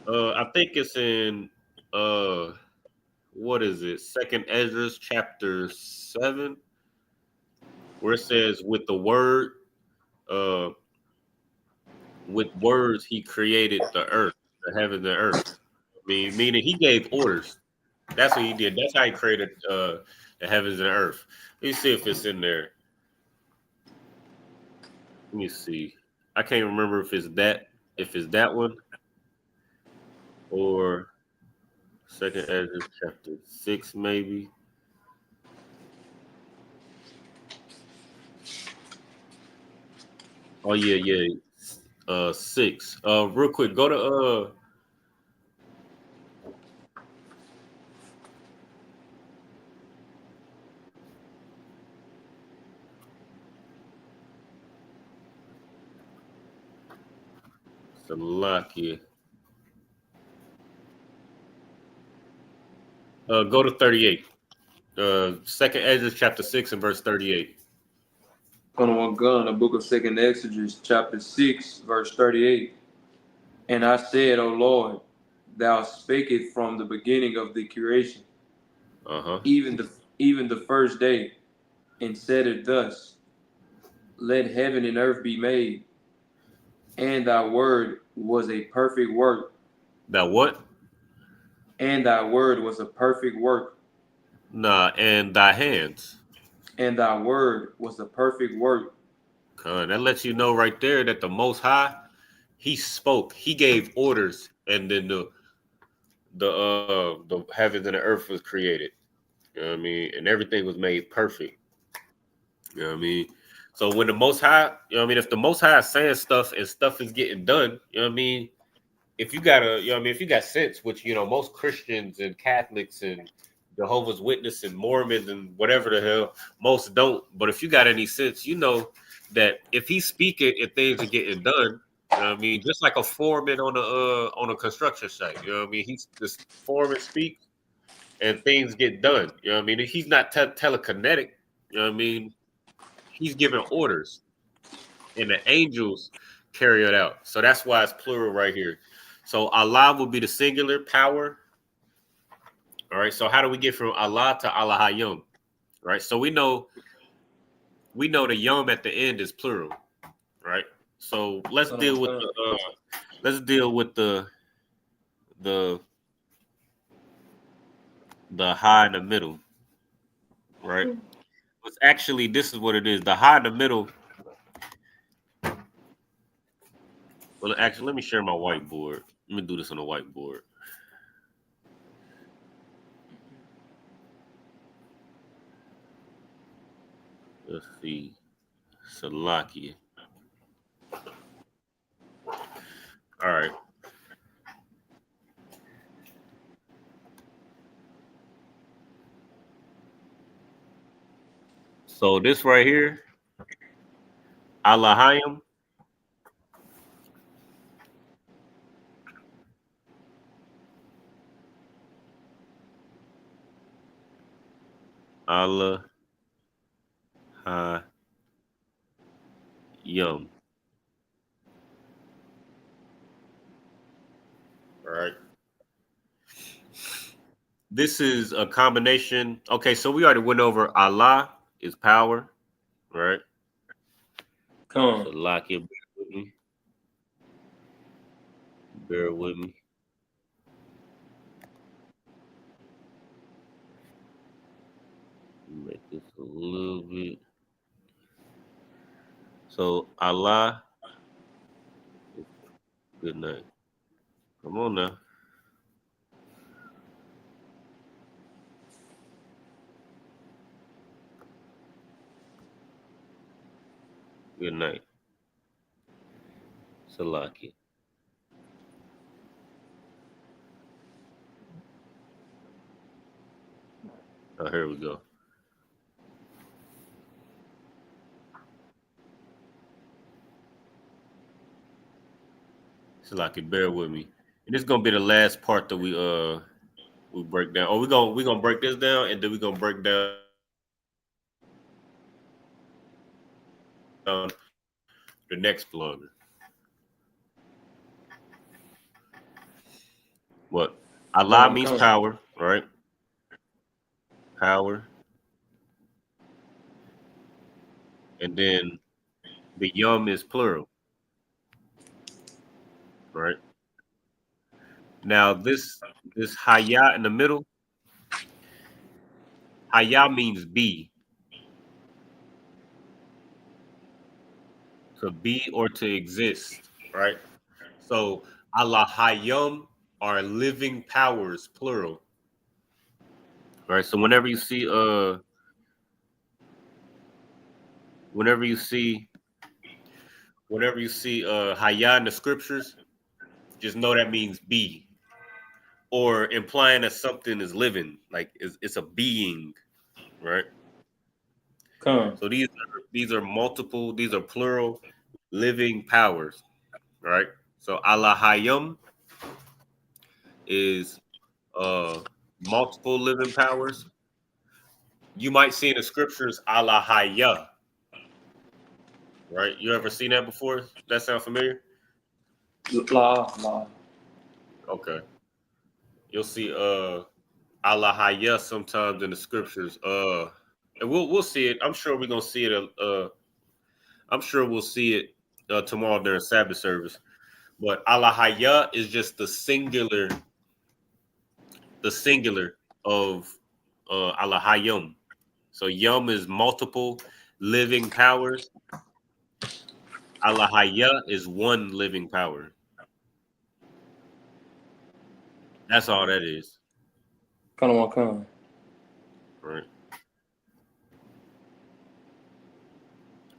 it's in what is it? Second Ezra chapter 7, where it says uh with words he created the earth, the heaven and the earth. I mean, meaning he gave orders. That's what he did. That's how he created the heavens and the earth. Let me see if it's in there. Let me see. I can't remember if it's that one or Second Ezra chapter 6, maybe. Oh yeah. 6. Real quick, go to Salakia. Go to 38. Second Ezra chapter 6 and verse 38. Kind one gun. The book of Second Exodus, chapter 6, verse 38. And I said, O Lord, thou spakest from the beginning of the creation, Uh-huh. even the first day, and said it thus: Let heaven and earth be made, and thy word was a perfect work. That what? And thy word was a perfect work. Nah, and thy hands. And thy word was the perfect work. That lets you know right there that the Most High, he spoke, he gave orders, and then the heavens and the earth was created. You know what I mean? And everything was made perfect. You know what I mean? So when the Most High, you know what I mean, if the Most High is saying stuff and stuff is getting done, you know what I mean? If you got you know what I mean, if you got sense, which you know, most Christians and Catholics and Jehovah's Witness and Mormons and whatever the hell, most don't. But if you got any sense, you know that if he's speaking and things are getting done, you know what I mean, just like a foreman on a construction site, you know what I mean, he's this foreman speaks and things get done. You know what I mean? He's not telekinetic, you know what I mean? He's giving orders and the angels carry it out. So that's why it's plural right here. So Allah will be the singular power. All right. So how do we get from Allah to Allah Hayyum? Right. So we know the yum at the end is plural. Right. So let's deal with the high in the middle. Right. It's actually, this is what it is. The high in the middle. Well, actually, let me share my whiteboard. Let me do this on a whiteboard. Let's see. Salakia. All right. So this right here, Allahayim. Allah Yum. All right. This is a combination. Okay, so we already went over Allah is power, right? Come on. So lock it, bear with me. Bear with me. Make this a little bit. So Allah. Good night. Come on now. Good night. Salaki. Oh, here we go. Salaki, bear with me. And this is gonna be the last part that we break down. Oh, we gonna break this down, and then we're gonna break down the next blogger. What? Allah means power, right? Power. And then the yum is plural. Right? Now this haya in the middle, haya means be. To be or to exist, right? So Allah Hayyum are living powers, plural. Right. So whenever you see Hayya in the scriptures, just know that means be, or implying that something is living, like it's a being, right? So these are multiple, these are plural living powers, right? So Allah Hayyum is multiple living powers. You might see in the scriptures Allah Hayya, right? You ever seen that before? That sound familiar? La. Okay. You'll see Allah Hayya sometimes in the scriptures. And we'll see it. I'm sure we're gonna see it. I'm sure we'll see it tomorrow during Sabbath service. But Allah Hayya is just the singular of ala hayum. So yum is multiple living powers. Ala haya is one living power. That's all that is. Kanawakan. Right.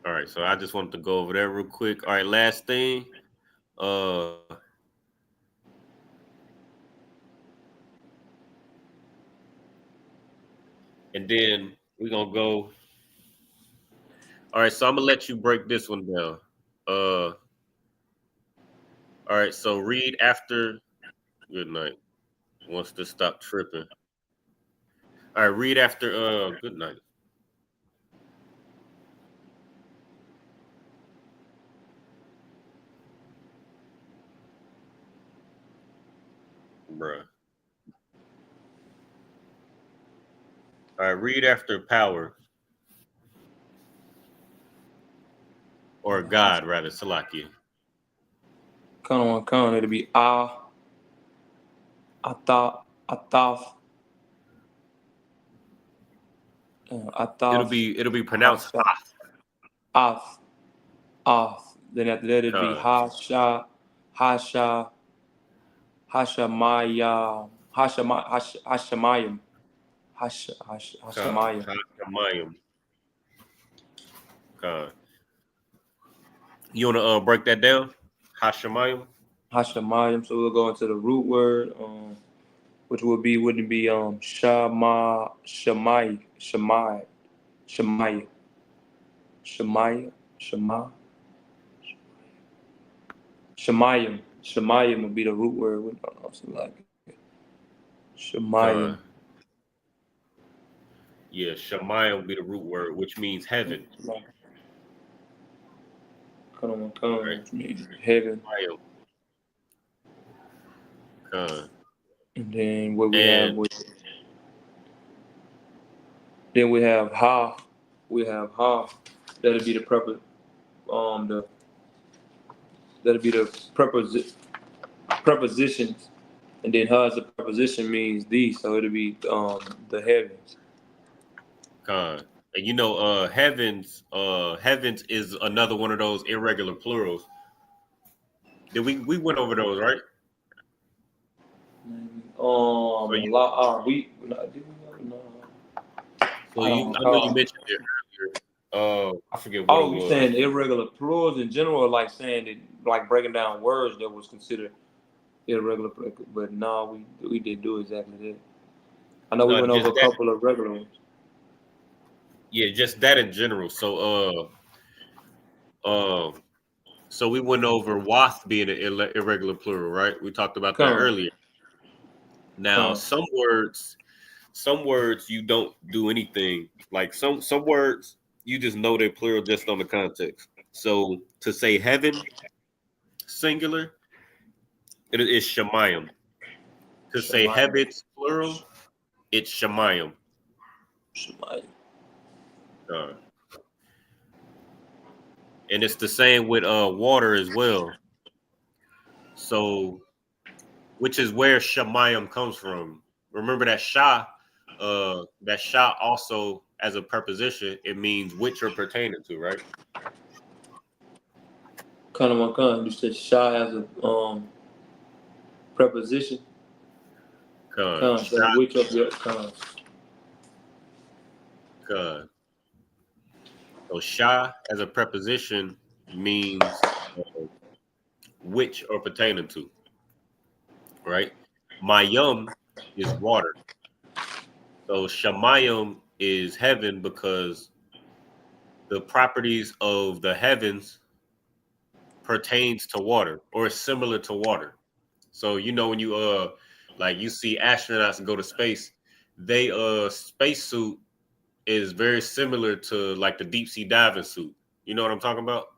All right. So I just wanted to go over there real quick. All right. Last thing. And then we're gonna go. All right, so I'm gonna let you break this one down. All right, so read after good night. Wants to stop tripping. All right, read after good night. Bruh. All right, read after power. Or God, rather, Salakia. Kanawakan. It'll be Ataf. Ataf. It'll be pronounced Ath. Then after that, it'd be Hasha, Hashamayim, Hashamayim. Hashamayim. God. You wanna break that down? Hashamayim? Hashamayim. So we'll go into the root word, which wouldn't it be Shamayim. Shemayim would be the root word. Shemayim. Yeah, Shemayim would be the root word, which means heaven. Which means heaven. And then what we have with then we have Ha. We have Ha. That'll be the prepositions. And then Ha as a preposition means these, so it'll be the heavens. And you know, heavens is another one of those irregular plurals. We went over those, right? No. So I know you mentioned it earlier. I forget what it was. You saying irregular plurals in general, like saying it, like breaking down words that was considered irregular, but no, we didn't do exactly that. I know we went over a couple of regular ones. Yeah, just that in general. So so we went over wath being an irregular plural, right? We talked about that earlier. Now, some words you don't do anything. Like some words you just know they're plural just on the context. So to say heaven singular, it is shemayim. To say heavens plural, it's shemayim. And it's the same with water as well. So, which is where shemayim comes from. Remember that shah also as a preposition, it means which are pertaining to, right? You said shah as a preposition. So which of your So shah as a preposition means which or pertaining to, right? Mayum is water. So shamayum is heaven because the properties of the heavens pertains to water or is similar to water. So you know when you like you see astronauts go to space, they spacesuit is very similar to like the deep sea diving suit. You know what I'm talking about?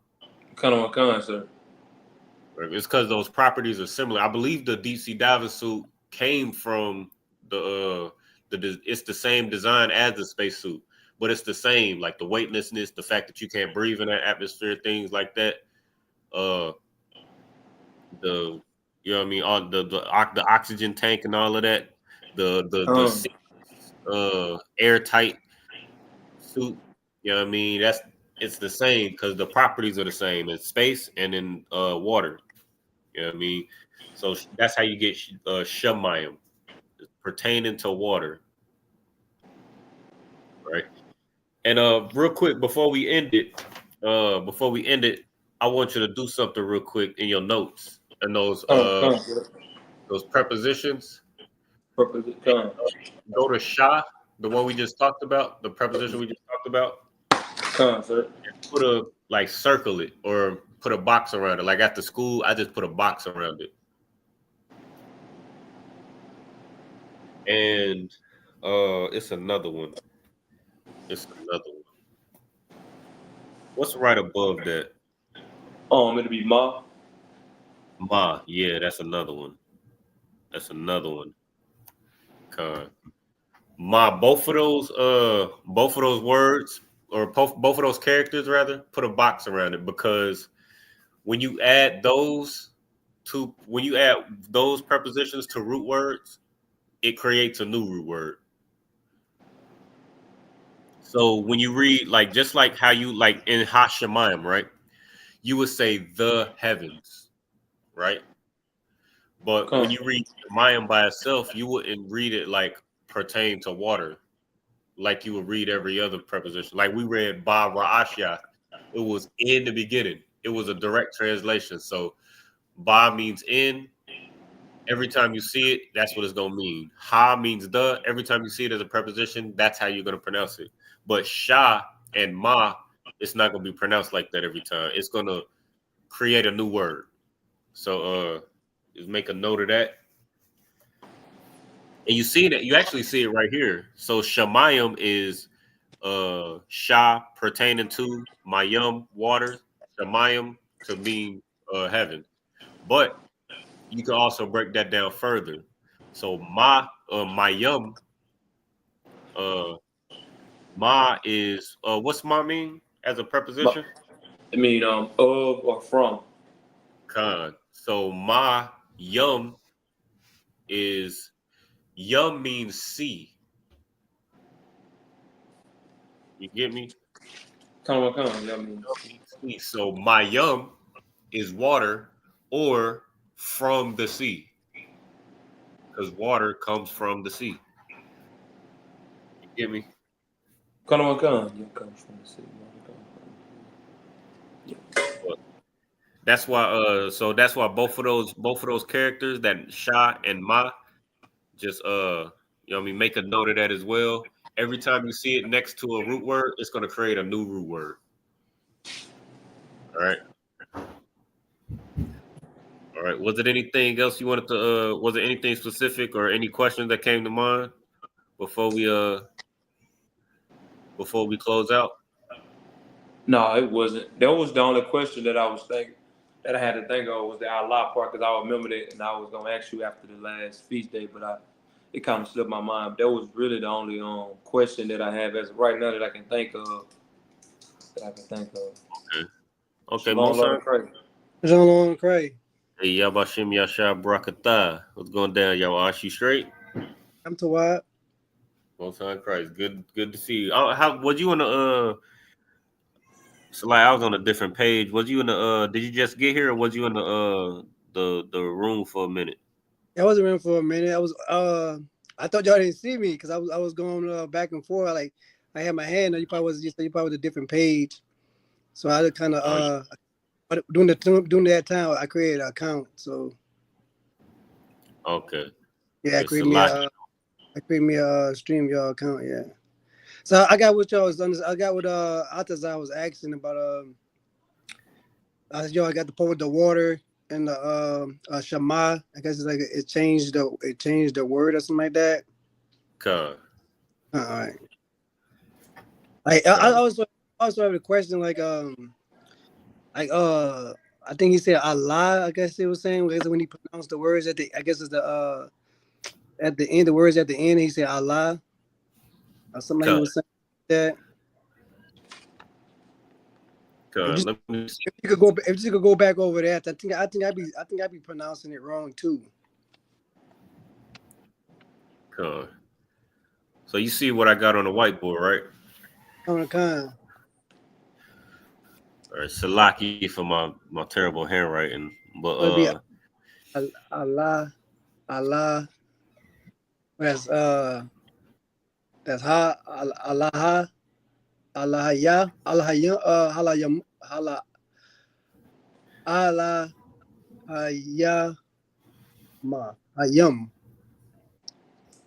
Sir. It's because those properties are similar. I believe the deep sea diving suit came from it's the same design as the spacesuit, but it's the same, like the weightlessness, the fact that you can't breathe in that atmosphere, things like that. The you know what I mean, all the oxygen tank and all of that. The airtight suit. You know what I mean? It's the same because the properties are the same in space and in water. You know what I mean? So that's how you get Shemayim, pertaining to water, right? And real quick before we end it, I want you to do something real quick in your notes and those prepositions. Preposition. Go to Shah, the one we just talked about, the preposition we just talked about. Sir. Put a circle it or put a box around it. Like after school, I just put a box around it. And it's another one. What's right above that? It'll be Ma. Ma, yeah, that's another one. Ma, both of those words or both of those characters rather, put a box around it because when you add those prepositions to root words, it creates a new root word. So when you read just like how you in Hashemayim, right? You would say the heavens, right? But when you read Shemayim by itself, you wouldn't read it like pertain to water, like you would read every other preposition. Like we read Ba Ra'ashya, it was in the beginning. It was a direct translation. So Ba means in. Every time you see it, that's what it's gonna mean. Ha means the. Every time you see it as a preposition, that's how you're gonna pronounce it. But Sha and Ma, it's not gonna be pronounced like that every time. It's gonna create a new word. So just make a note of that. And you actually see it right here. So Shemayim is Sha pertaining to Mayim water, Shemayim to mean heaven. But you can also break that down further. So Mayim, Ma is what's Ma mean as a preposition? It mean of or from. Khan. So Ma Yum is Yum means sea. You get me? Come on. So Mayum is water or from the sea. Because water comes from the sea. You get me? Come. You comes from the sea. That's why that's why both of those characters, that Sha and Ma, just make a note of that as well. Every time you see it next to a root word, it's gonna create a new root word. All right. Was it anything else you wanted to was it anything specific or any questions that came to mind before we close out? No, it wasn't. That was the only question that I had to think of was the Allah part because I remembered it and I was gonna ask you after the last feast day, but it kind of slipped my mind. That was really the only question that I have as of right now that I can think of. Okay. Shalom, Shalom, Craig. Hey, Yabashim Yasha Brakatah. What's going down, y'all? Are you straight? I'm to what? Most High Christ. Good to see you. How was you in the So I was on a different page. Was you in the did you just get here or was you in the room for a minute? I was around for a minute. I thought y'all didn't see me because I was going back and forth. Like I had my hand on you probably was a different page. So I kind of during that time I created an account. So okay. Yeah, I created me a stream y'all account, yeah. So I got what y'all was done. I got what Atazar was asking about I got the part with the water and the Shema. I guess it's like it changed the word or something like that. Okay. All right. I also have a question I think he said Allah. I guess he was saying when he pronounced the words at the end, the words at the end, he said Allah or something. He was saying that. If you could go back over that, I think I'd be pronouncing it wrong too. So you see what I got on the whiteboard, right? On the con. All right, Salaki for my terrible handwriting, but Would be Allah, Allah. That's Allah, Allah ya, Allah ya, Allah ya, Allah, Allah ya, ma, ayam.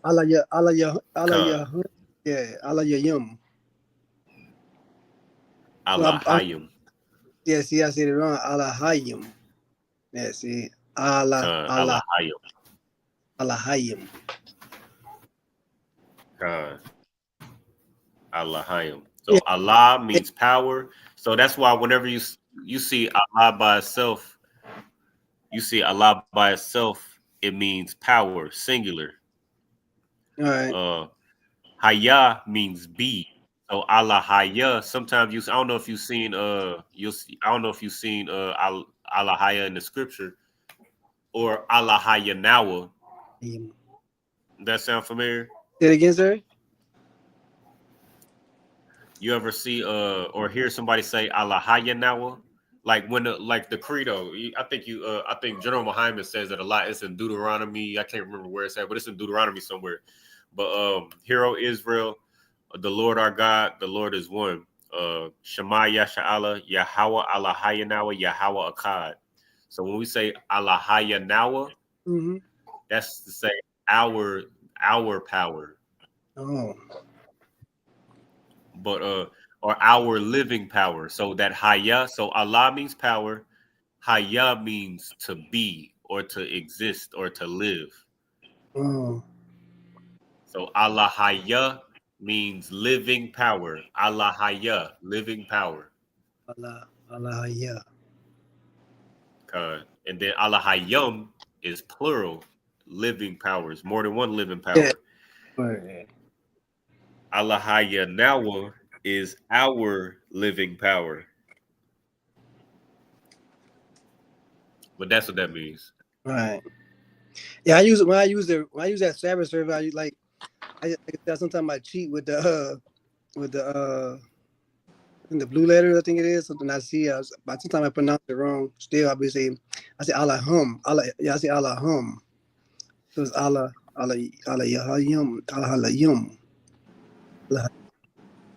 Allah ya, Allah ya, Allah ya, yeah, Allah ya yum. Allah Hayim. Yeah, see, I said it wrong. Allah hayim. Yeah, see, Allah, Allah Hayim. Allah hayim. Allah Hayim. So Allah means power. So that's why whenever you see Allah by itself, it means power, singular. All right. Haya means be. So Allah Haya. Sometimes I don't know if you've seen Allah Haya in the scripture or Allah Haya Nawa. That sound familiar? Say it again, sir. You ever see or hear somebody say Allah Haya Nawa? Like when the credo, I think General Muhammad says that a lot. It's in Deuteronomy. I can't remember where it's at, but it's in Deuteronomy somewhere. But Hear O Israel, the Lord our God, the Lord is one. Shema Yasha'Allah, Yahweh Allah Haya Nawa, Yahweh Akkad. So when we say Allah Haya Nawa, that's to say our power. Oh. But or our living power. So that Haya, so Allah means power, Haya means to be or to exist or to live. Oh. So Allah Haya means living power. Allah Haya, living power. Allah Haya. And then Allah Hayam is plural, living powers, more than one living power. Yeah. Right. Allah Haya Nawa is our living power. But that's what that means. Right. Yeah, when I use that Sabbath service, sometimes I cheat with the in the blue letters, I think it is something I see. But sometimes I pronounce it wrong. Still, I say Allahum. I say Allahum. So it's Allah Yahayum, Allah Halayum,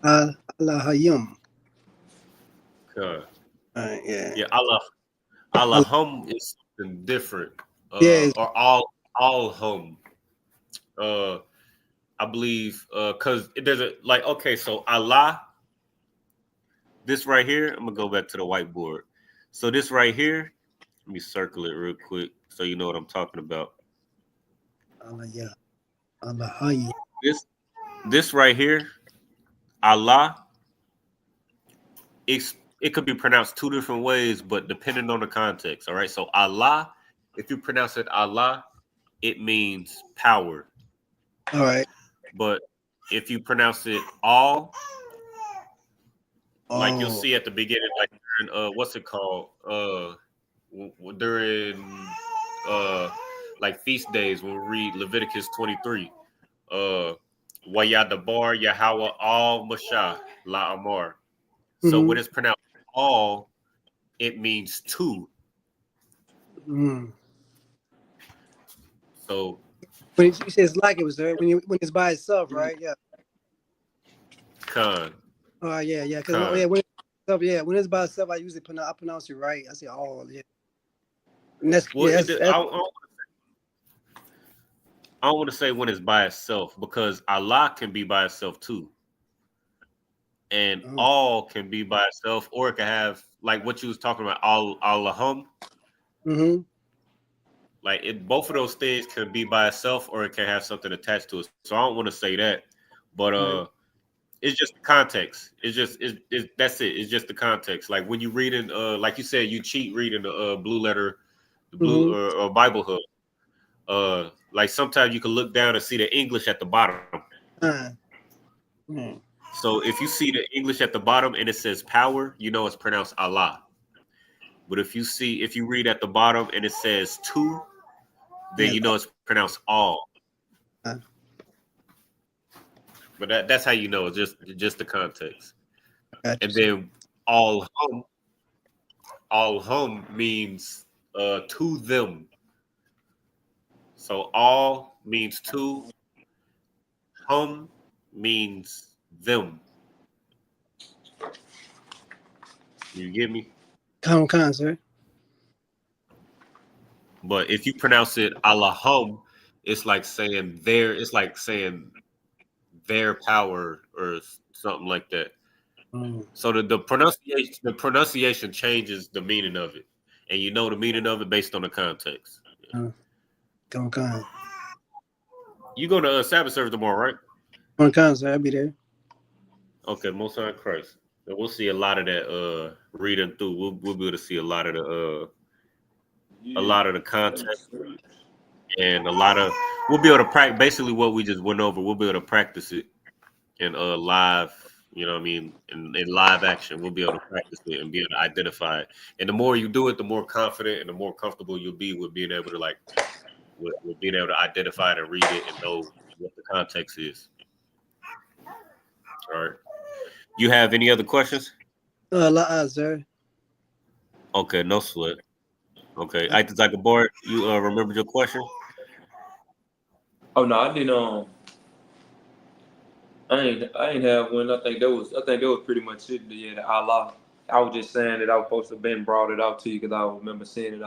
Allah Hayum. Yeah. Yeah, Allahum is something different. Yeah. Or all hum. I believe because there's so Allah, this right here, I'm gonna go back to the whiteboard. So this right here, let me circle it real quick so you know what I'm talking about. Allah Hayum. This right here, Allah, it could be pronounced two different ways, but depending on the context. All right. So Allah, if you pronounce it Allah, it means power. All right. But if you pronounce it all, like you'll see at the beginning, like during, what's it called? During like feast days when we read Leviticus 23. Wayadabar Yahweh al Mashah La Amar. So when it's pronounced all, it means two. So when you say it's like it was there, when it's by itself, right? Yeah. Khan. Oh yeah. When it's by itself, I usually pronounce it right. I say all, yeah. And that's, I don't want to say when it's by itself because Allah can be by itself too. And all can be by itself, or it can have like what you was talking about, Allahum. Like both of those things can be by itself, or it can have something attached to it. So I don't want to say that, but it's just the context. That's it. It's just the context. Like when you read in, like you said, you cheat reading the blue letter, the blue or Bible Hub. Like sometimes you can look down and see the English at the bottom. So if you see the English at the bottom and it says power, you know it's pronounced Allah. But if you read at the bottom and it says two, then you know it's pronounced all. But that's how you know. It's just the context. Gotcha. And then all hum means to them. So all means to, hum means them. You get me? Con, sir. But if you pronounce it Allahum, it's like saying their. It's like saying their power or something like that. So the pronunciation changes the meaning of it, and you know the meaning of it based on the context. Con. You go to Sabbath service tomorrow, right? Con, sir. I'll be there. Okay, Most High Christ. And we'll see a lot of that reading through. We'll be able to see a lot of the context and we'll be able to practice basically what we just went over. We'll be able to practice it in live, you know what I mean, in live action. We'll be able to practice it and be able to identify it. And the more you do it, the more confident and the more comfortable you'll be with being able to with being able to identify it and read it and know what the context is. All right. You have any other questions? Sir. Okay, no sweat. Okay, I like a board. You remembered your question? Oh no, I didn't. I ain't have one. I think that was pretty much it. Yeah, the Allah. I was just saying that I was supposed to have been brought it out to you because I remember seeing it.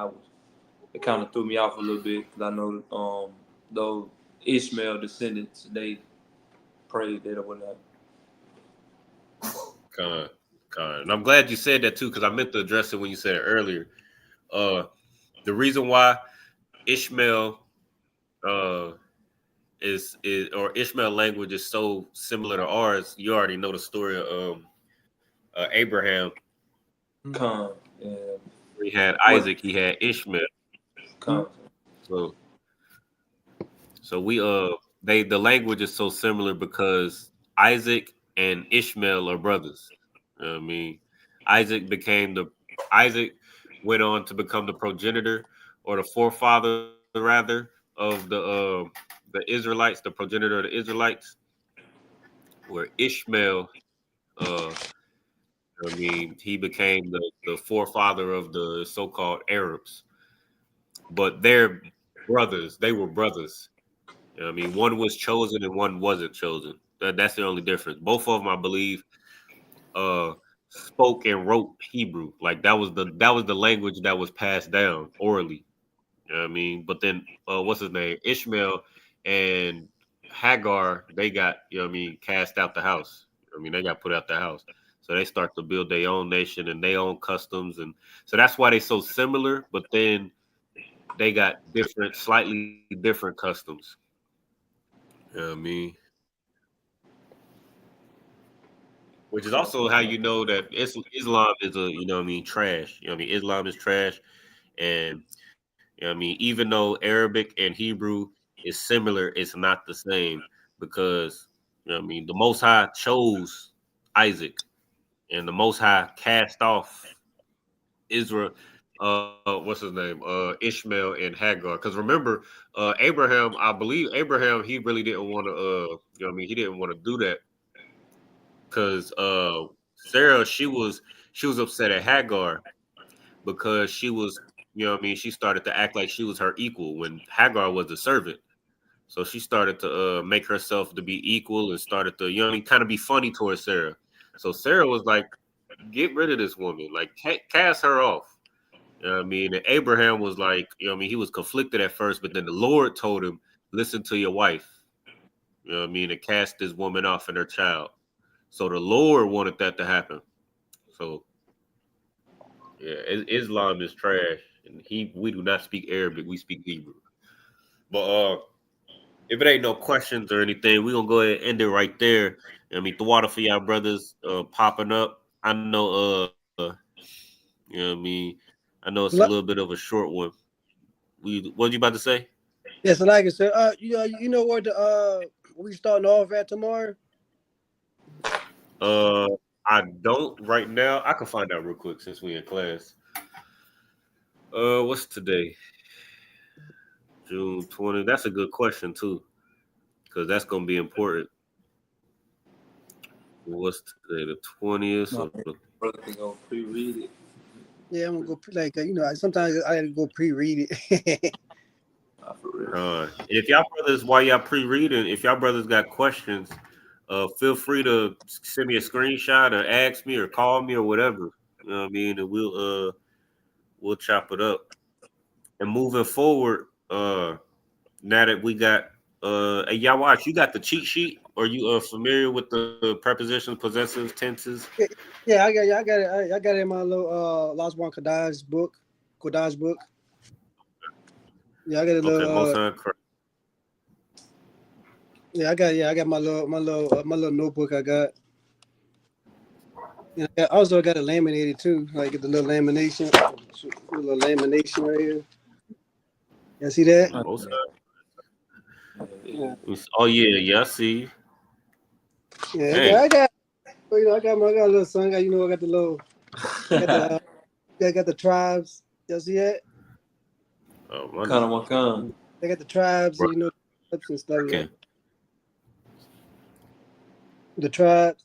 It kind of threw me off a little bit because I know those Ishmael descendants, they prayed that or whatnot. And I'm glad you said that too, because I meant to address it when you said it earlier. The reason why Ishmael is or Ishmael language is so similar to ours, you already know the story of Abraham. Yeah. He had Isaac, he had Ishmael. So we the language is so similar because Isaac and Ishmael are brothers. You know what I mean, Isaac went on to become the progenitor or the forefather rather of the Israelites, the progenitor of the Israelites, where Ishmael he became the forefather of the so-called Arabs. But they're brothers. They were brothers. You know what I mean, one was chosen and one wasn't chosen. That's the only difference. Both of them, I believe, spoke and wrote Hebrew. Like that was the language that was passed down orally. You know what I mean? But then what's his name? Ishmael and Hagar, they got, you know what I mean, cast out the house. I mean, they got put out the house. So they start to build their own nation and their own customs. And so that's why they're so similar, but then they got slightly different customs. You know what I mean? Which is also how you know that Islam is trash. You know what I mean? Islam is trash. And you know what I mean, even though Arabic and Hebrew is similar, it's not the same because you know what I mean, the Most High chose Isaac and the Most High cast off Israel. What's his name? Ishmael and Hagar. Because remember, Abraham. I believe Abraham. He really didn't want to. You know what I mean? He didn't want to do that because Sarah. She was upset at Hagar because she was. You know what I mean? She started to act like she was her equal when Hagar was a servant. So she started to make herself to be equal and started to, you know what I mean, kind of be funny towards Sarah. So Sarah was like, get rid of this woman. Like, cast her off. You know what I mean? And Abraham was like, you know what I mean? He was conflicted at first, but then the Lord told him, listen to your wife. You know what I mean? And cast this woman off and her child. So the Lord wanted that to happen. So, yeah, Islam is trash. And we do not speak Arabic. We speak Hebrew. But if it ain't no questions or anything, we're gonna go ahead and end it right there. I mean, the water for y'all brothers popping up. I know you know what I mean. I know it's a little bit of a short one. What you about to say? Yes, like I said, you know where we starting off at tomorrow? I don't right now. I can find out real quick since we in class. What's today? June 20. That's a good question too, because that's gonna be important. What's today? The 20th. My brother can go pre-read it. Yeah, I'm gonna go sometimes I gotta go pre-read it. For real. If y'all brothers, while y'all pre-reading, if y'all brothers got questions, feel free to send me a screenshot or ask me or call me or whatever. You know what I mean? And we'll chop it up. And moving forward, now that we got hey, y'all watch, you got the cheat sheet? Are you familiar with the prepositions, possessives, tenses? Yeah, I got it. I got it in my little Lashawan Qadash book. Yeah, I got a little. Most time correct. Yeah, I got my little notebook. I got. Yeah, I also got it laminated too. Like the little lamination, right here. You see that? Most Yeah. Oh yeah, I see. Yeah, Hey. I got a little son. I got the little. I got the tribes. You see that? Oh, What kind? They got the tribes, and and stuff. Okay. Yeah. The tribes.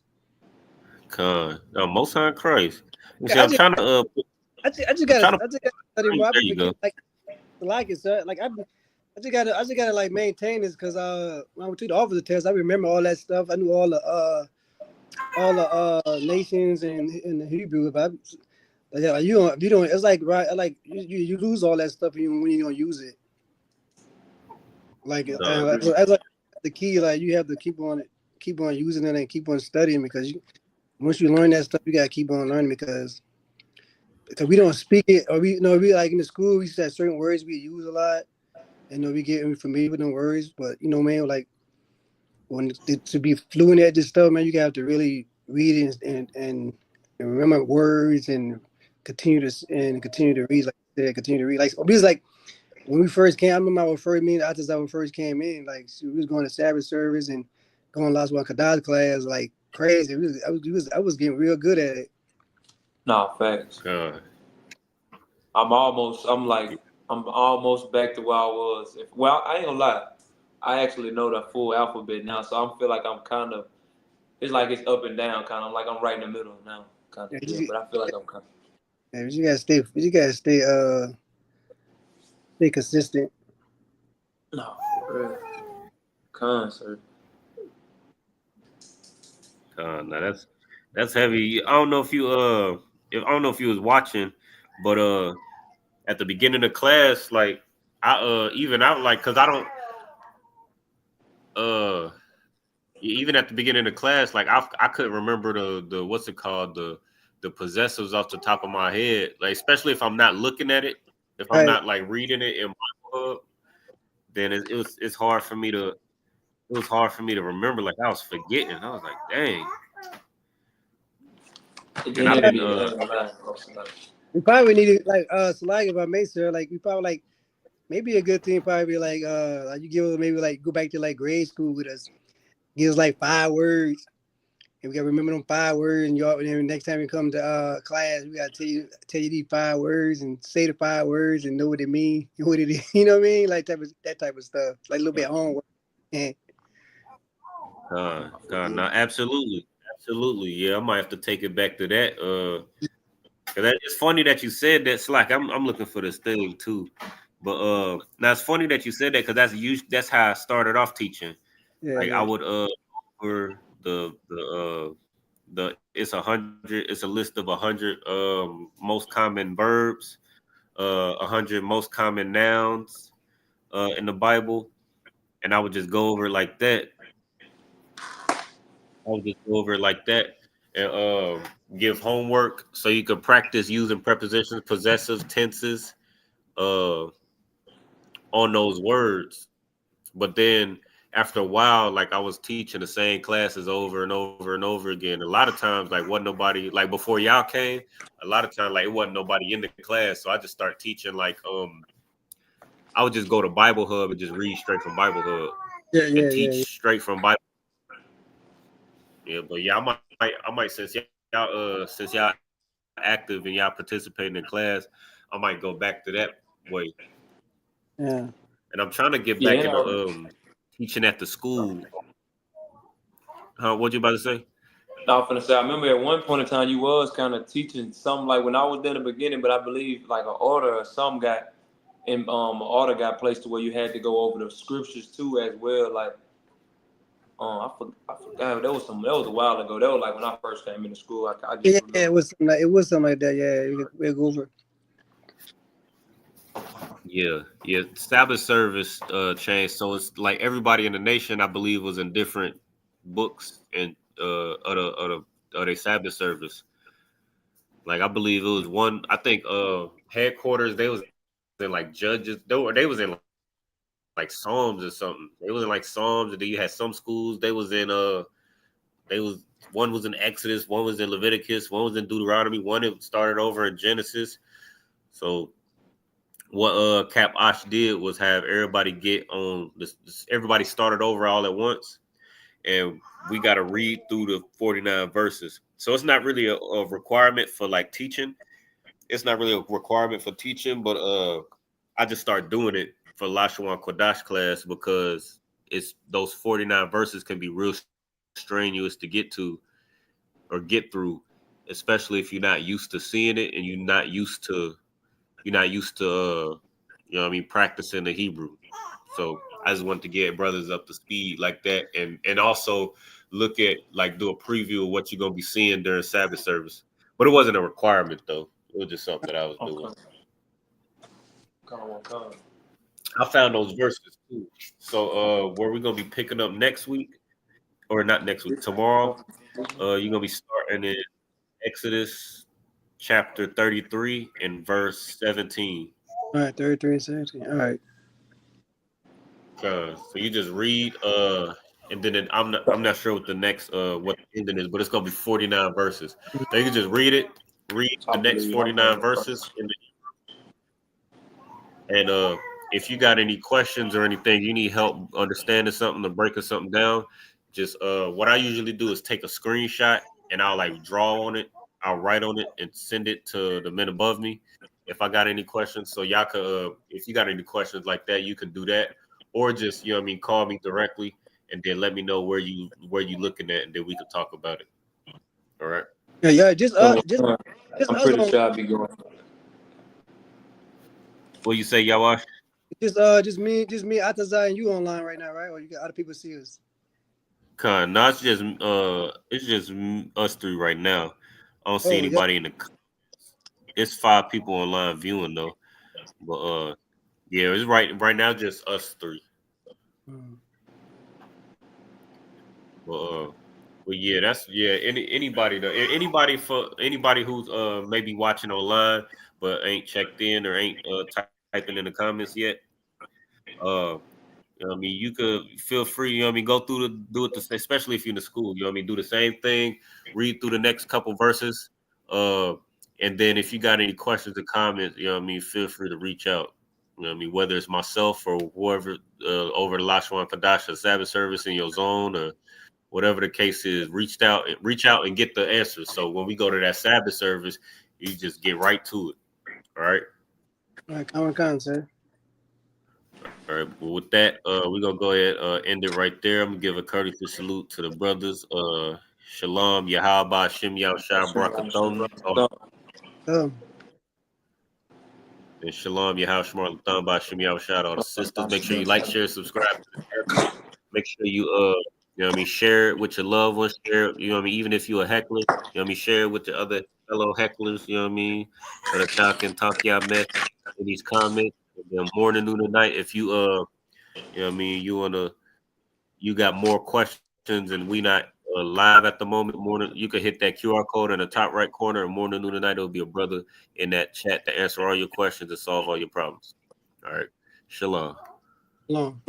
Most time Christ. See, I I'm trying to just gotta study more. There you go. Like it, sir. Like I just gotta like maintain this because when I went to the officer test, I remember all that stuff. I knew all the nations and the Hebrew. But yeah, you don't. It's like like you lose all that stuff when you don't use it. Like as like the key, like you have to keep on using it and keep on studying because once you learn that stuff, you gotta keep on learning because we don't speak it or we like in the school we said certain words we use a lot and we get familiar with them words, but man, like when to be fluent at this stuff, man, you have to really read and remember words and continue to read, like I said, continue to read, like because like when we first came, I remember our first meeting after we first came in, like we was going to Sabbath service and going Lashawan Qadash class like crazy. I was getting real good at it. Nah, facts. I'm almost back to where I was. Well, I ain't gonna lie. I actually know the full alphabet now, so I feel like I'm kind of. It's like it's up and down, kind of like I'm right in the middle now, kind of. Yeah, but I feel like I'm kind of. Yeah, you gotta stay consistent. No, for real. Concert. Now that's heavy. I don't know if you was watching, but at the beginning of class, like I like because I don't even at the beginning of class, like I couldn't remember the what's it called, the possessives off the top of my head, like especially if I'm not looking at it, if I'm not like reading it in my book, then it's hard for me to remember. Like I was forgetting. I was like, dang. And I've been we probably needed like Slag if I may, sir. Like we probably like maybe a good thing probably like you give us maybe like go back to like grade school with us. Give us like 5 words. And we gotta remember them 5 words, and then next time you come to class, we gotta tell you these 5 words and say the 5 words and know what it mean, what it is. You know what I mean? Like that type of stuff, like a little bit homework. Yeah. No, absolutely. Yeah, I might have to take it back to that. It's funny that you said that. Slack. I'm looking for this thing too, but now it's funny that you said that because that's how I started off teaching. Yeah, like I would over the it's 100. It's a list of 100 most common verbs, 100 most common nouns in the Bible, and I would just go over it like that. And give homework so you could practice using prepositions, possessive tenses on those words. But then after a while, like I was teaching the same classes over and over and over again. A lot of times, like wasn't nobody, like before y'all came, a lot of times like it wasn't nobody in the class. So I just start teaching like I would just go to Bible Hub and just read straight from Bible Hub. And teach straight from Bible. Yeah, but yeah, I might since y'all active and y'all participating in class, I might go back to that way. Yeah. And I'm trying to get back into teaching at the school. What you about to say? I was finna say, I remember at one point in time you was kind of teaching something like when I was there in the beginning, but I believe like an order or some got an order got placed to where you had to go over the scriptures too as well. Like, I forgot that was a while ago. That was like when I first came into school. I just remember. Yeah, it was something like that. Yeah, we'll go over. Yeah. Sabbath service changed, so it's like everybody in the nation, I believe, was in different books and other their Sabbath service. Like I believe it was one. I think headquarters they was in like judges. They was in like Psalms or something. They was in like Psalms, and then you had some schools. They was in they was one was in Exodus, one was in Leviticus, one was in Deuteronomy, one it started over in Genesis. So what Cap Osh did was have everybody get on this. Everybody started over all at once, and we got to read through the 49 verses. So it's not really a requirement for like teaching. It's not really a requirement for teaching, but I just start doing it for Lashawan Qadash class because it's those 49 verses can be real strenuous to get to or get through, especially if you're not used to seeing it and you're not used to you know what I mean, practicing the Hebrew. So I just wanted to get brothers up to speed like that, and also look at like do a preview of what you're gonna be seeing during Sabbath service. But it wasn't a requirement though. It was just something that I was doing. I found those verses too. So where we're gonna be picking up next week, or not next week, tomorrow, you're gonna be starting in Exodus chapter 33 and verse 17. All right, 33 and 17. All right. So you just read, and then I'm not sure what the next what the ending is, but it's gonna be 49 verses. So you can just read the next 49 verses, and if you got any questions or anything, you need help understanding something or breaking something down, just what I usually do is take a screenshot and I'll like draw on it, I'll write on it and send it to the men above me if I got any questions. So y'all could, if you got any questions like that, you can do that, or just you know what I mean, call me directly and then let me know where you looking at, and then we can talk about it. All right. Yeah, just I'm us pretty on. sure I'll be going. What you say, Yawash? Just me, Atazai, and you online right now, right? Or you got other people see us? No, it's just us three right now. I don't see anybody in the. It's 5 people online viewing though, but yeah, it's right now just us 3. But yeah, that's anybody though. Anybody who's maybe watching online but ain't checked in or ain't typing in the comments yet. You know what I mean, you could feel free, you know what I mean, go through do it especially if you're in the school, you know what I mean, do the same thing, read through the next couple verses. And then if you got any questions or comments, you know what I mean, feel free to reach out. You know what I mean, whether it's myself or whoever over the Lashawan Qadash Sabbath service in your zone or whatever the case is, reach out and get the answers. So when we go to that Sabbath service, you just get right to it. All right. All right, come, sir. All right. Well, with that, we're gonna go ahead end it right there. I'm gonna give a courtesy salute to the brothers. Shalom, Yahaba, Shem Yahushua, Barakathon. And Shalom, Yahushua, Latham, Shem Yahushua, all the sisters. Make sure you like, share, subscribe to the channel. Make sure you you know what I mean, share it with your loved ones, share it, you know what I mean, even if you're a heckler, you know what I mean, share it with your other fellow hecklers, you know what I mean, so that y'all can talk y'all mess in these comments. And then morning, noon, and night, if you you know what I mean, you got more questions and we not live at the moment, morning, you can hit that QR code in the top right corner, and morning, noon, and night, there'll be a brother in that chat to answer all your questions and solve all your problems. All right. Shalom. Shalom.